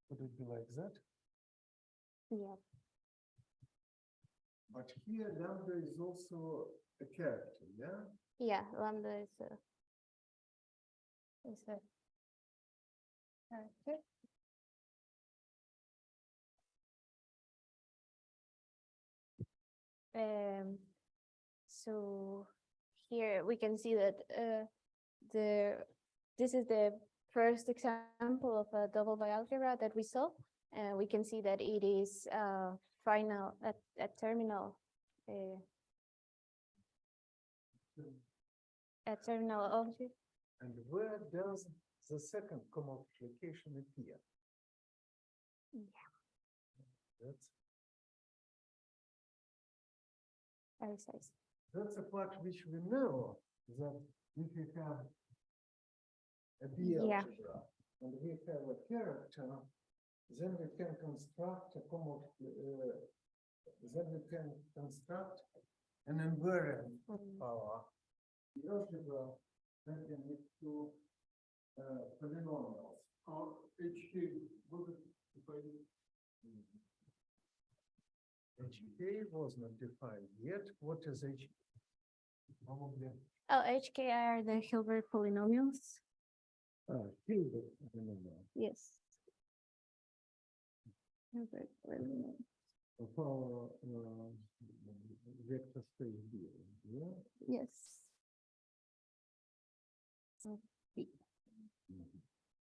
Would it be like that? Yeah. But here lambda is also a character, yeah? Yeah, lambda is a character. So here we can see that this is the first example of a double bialgebra that we saw, and we can see that it is final at terminal object. And where does the second commultiplication appear? Yeah. That's Very size. That's a part which we know that if we have a bialgebra and we have a character, then we can construct a an invariant power. The algebra then can lead to polynomials. HK, what is it? HK was not defined yet. What is HK? Probably. Oh, HK are the Hilbert polynomials. Hilbert polynomial. Yes. Hilbert polynomials. For vector space B. Yeah. Yes. So, B.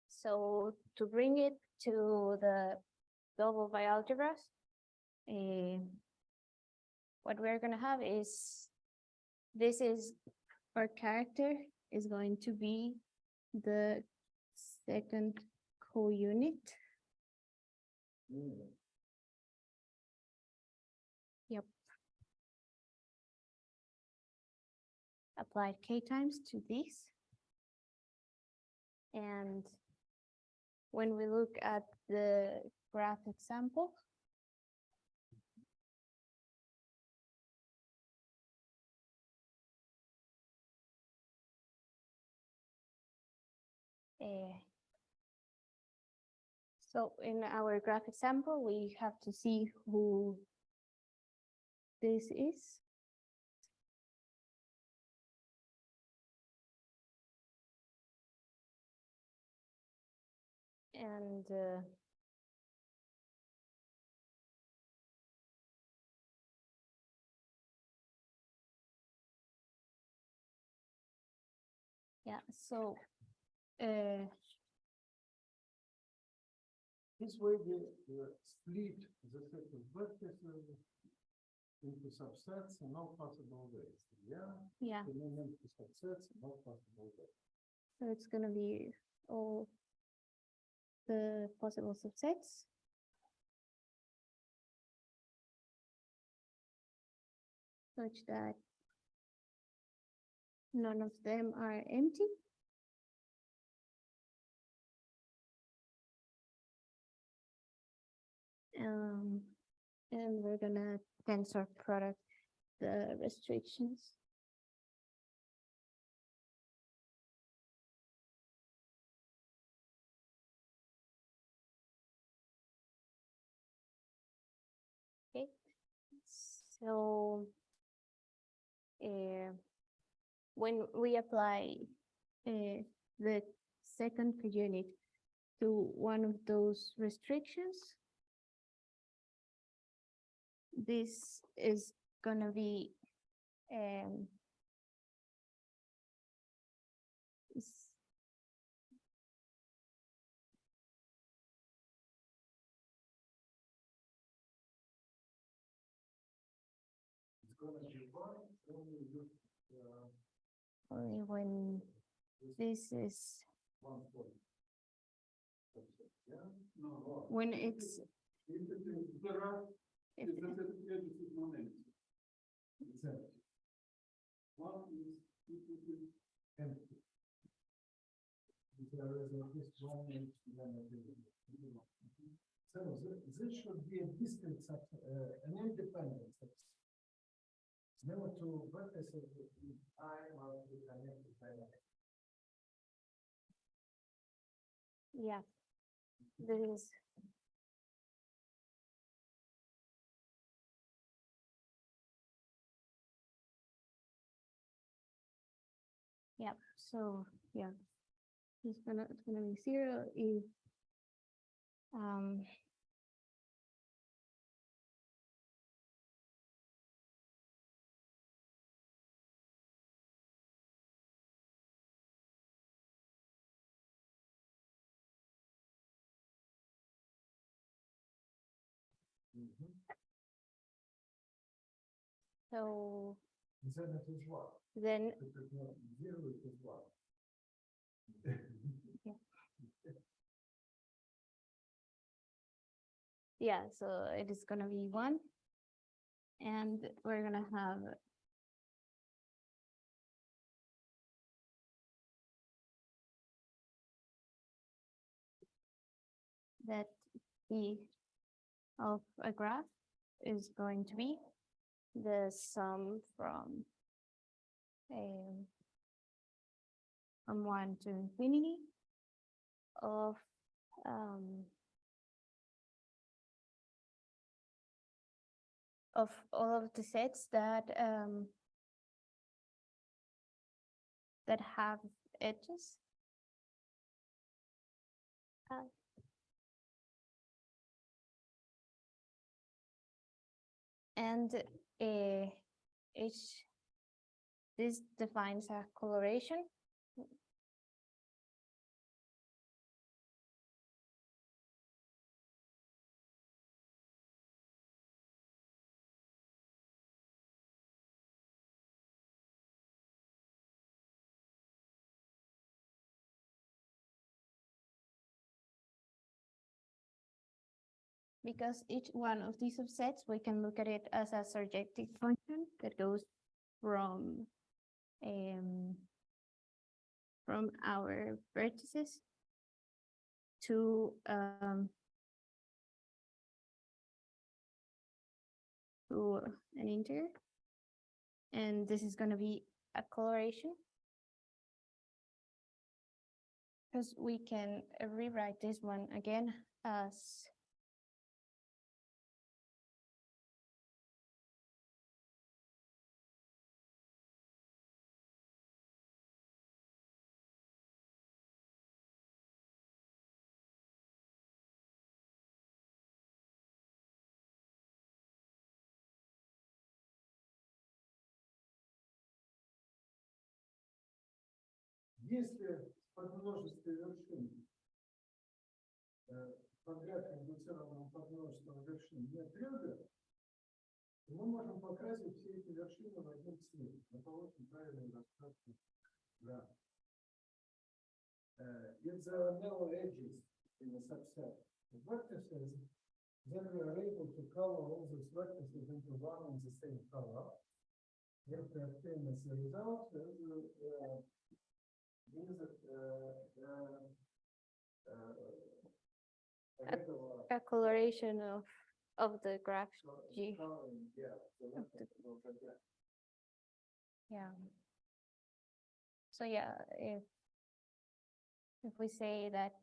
So to bring it to the double bialgebras, what we're gonna have is, this is our character is going to be the second co-unit. Yeah. Yep. Apply k times to this. And when we look at the graph example, so in our graph example, we have to see who this is. And yeah, so This way we split the set of vertices into subsets in all possible ways. Yeah. yeah, Element to subsets in all possible ways. so it's gonna be all the possible subsets. Such that none of them are empty. And we're gonna tensor product the restrictions. Okay, so when we apply the second unit to one of those restrictions, this is gonna be s- It's gonna be one only with only when this is one point. Yeah. No. when it's If it is zero, if is that it is moment. It's empty. One is Empty. If there is at least one edge, then it is. So this should be a distinct an independent subset. Never to vertices with I must be connected by I. yeah, this is yeah, so yeah, it's gonna be 0 if so And then it is what? then If it is not 0, it is what? yeah, so it is gonna be 1, And we're gonna have that P of a graph is going to be the sum from 1 to infinity of all of the sets that that have edges. And this defines a coloration. Because each one of these subsets, we can look at it as a surjective function that goes from our vertices to an integer. And this is going to be a coloration, because we can rewrite this one again as Если подмножество вершин, квадрат индуцированного подмножества вершин нет ряда, мы можем покрасить все эти вершины в один цвет. Мы получим правильную раскраску. Да. If there are no edges in a subset of vertices, then we are able to color all these vertices into one and the same color. If we obtain as a result, a coloration of the graph G. Yeah. So yeah, if we say that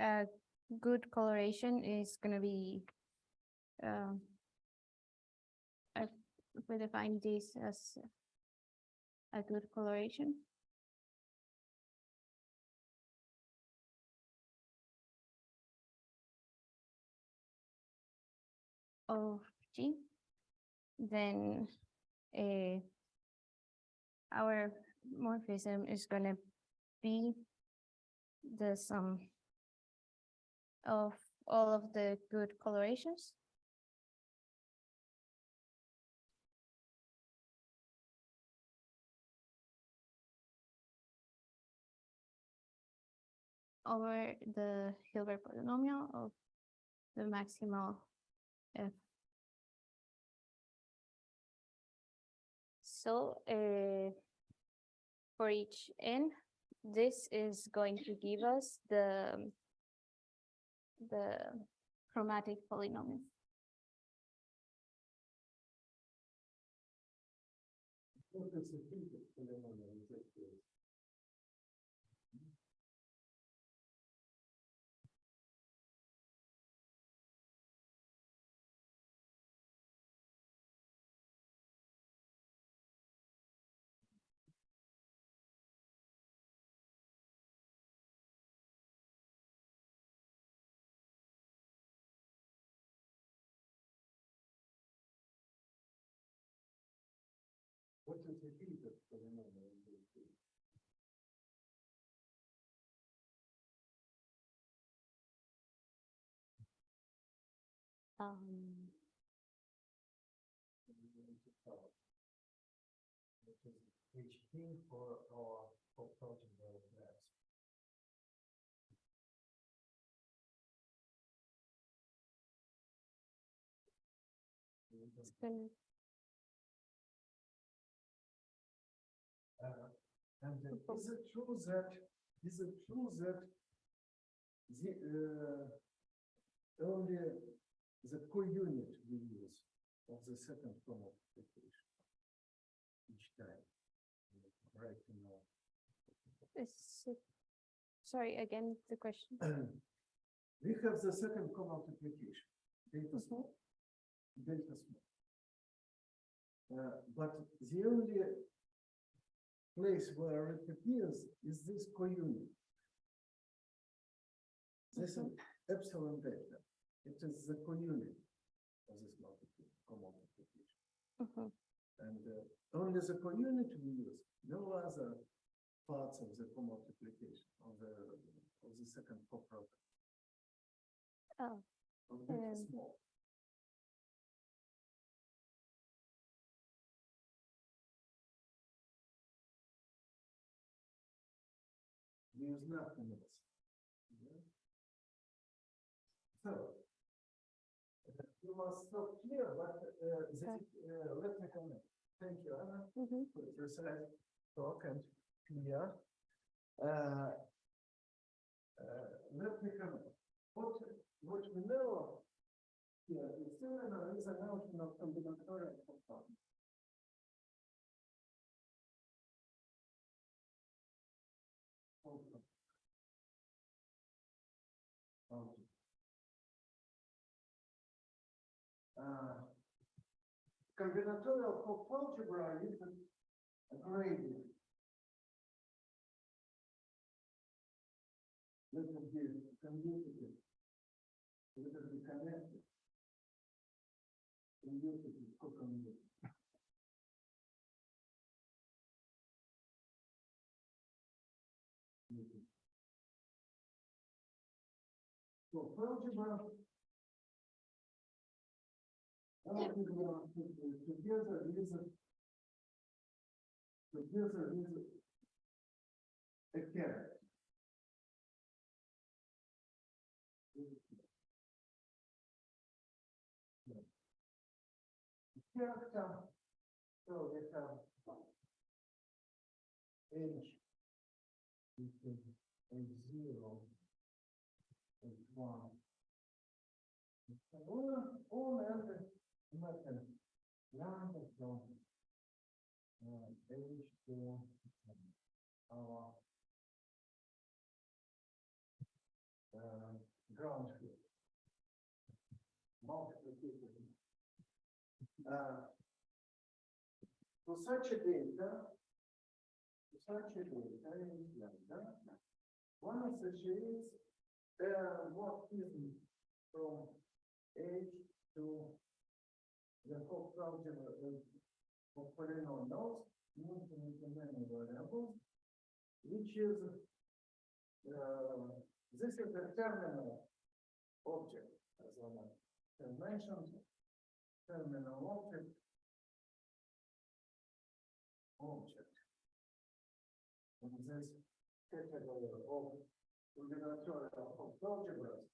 a good coloration is going to be, if we define this as a good coloration, of G, then our morphism is going to be the sum of all of the good colorations over the Hilbert polynomial of the maximal f. So for each n, this is going to give us the chromatic polynomial. What is the Hilbert polynomial? HP for our coproducts. It's gonna, And is it true that the only the co-unit we use of the second form of multiplication each time, right now? sorry, again, the question. We have the second comma multiplication, delta small, delta small. But the only place where it appears is this co-unit. This is epsilon delta. It is the co-unit of this comma multiplication. And only the co-unit we use, no other parts of the multiplication of the second coproduct. Oh, Of delta small. We use nothing else. Yeah. So you must stop here, but let me comment. Thank you, Anna, for the precise talk and clear. Let me comment. What we know here is still is a notion of combinatorics of problems. Combinatorial algebra is a gradient. Let it be commutative. Let it be connected. Commutative, co-commutative. So algebra together with a character. Character, so we have H equals H0, H1. All other methods, lambda from H to our ground field. Multiplication. To such a data is lambda. One associates morphism from H to the whole problem of polynomials, many variables, which is this is the terminal object, as I mentioned, terminal object. In this category of combinatorial algebras,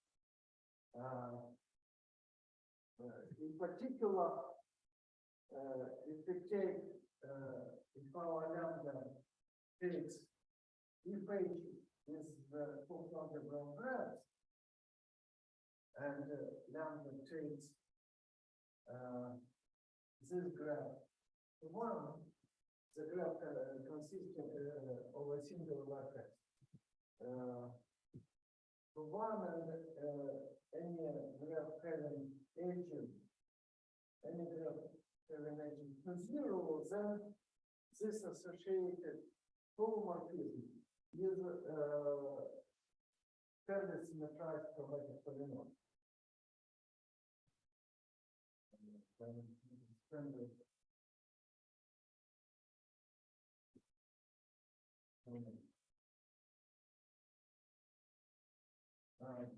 in particular, if we take if our lambda takes if H is the full algebra of graphs, and lambda takes this graph one, the graph consists of a single vertex. One and any graph having edges, any graph having edges to zero, then this associated homomorphism is fairly symmetrized chromatic polynomial.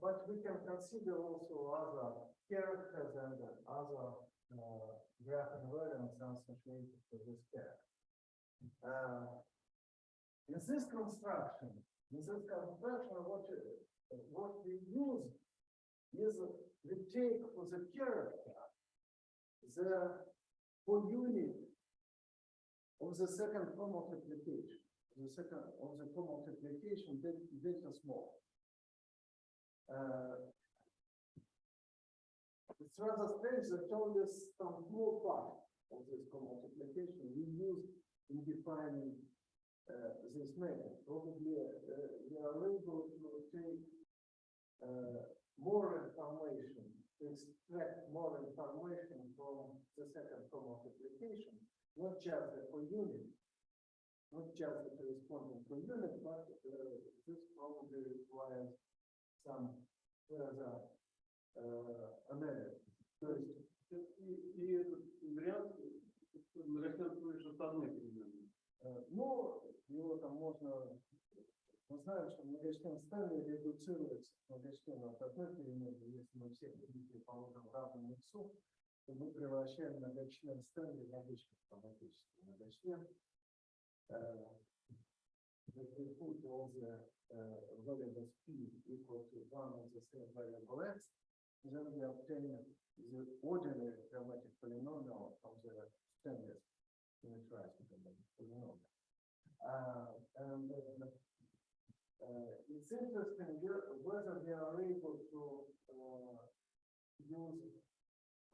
But we can consider also other characters and other graph invariants associated with this character. In this construction, what we use is we take for the character the co-unit of the second form of application, the second of the form of application delta small. It's rather strange that only some small part of this co-multiplication we use in defining this method. Probably we are able to take more information, to extract more information from the second co-multiplication, not just the co-unit, not just the corresponding co-unit, but this probably requires some further analysis. То есть, и этот вариант расчет составной переменной. Ну, его там можно, мы знаем, что многочлен Стэнли редуцируется к многочлену от одной перемены. Если мы все перемены положим равному иксу, то мы превращаем многочлен Стэнли в обычный автоматический многочлен. If we put all the variables p equal to 1 of the same variable x, then we obtain the ordinary dramatic polynomial from the standard unitary polynomial. And it's interesting whether we are able to use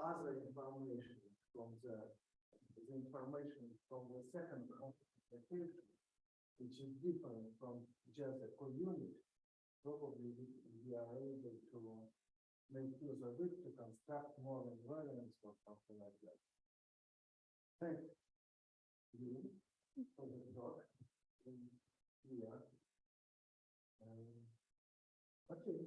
other information from the information from the second application, which is different from just a co-unit. Probably we are able to make use of it to construct more invariants or something like that. Thank you for the talk here. Okay.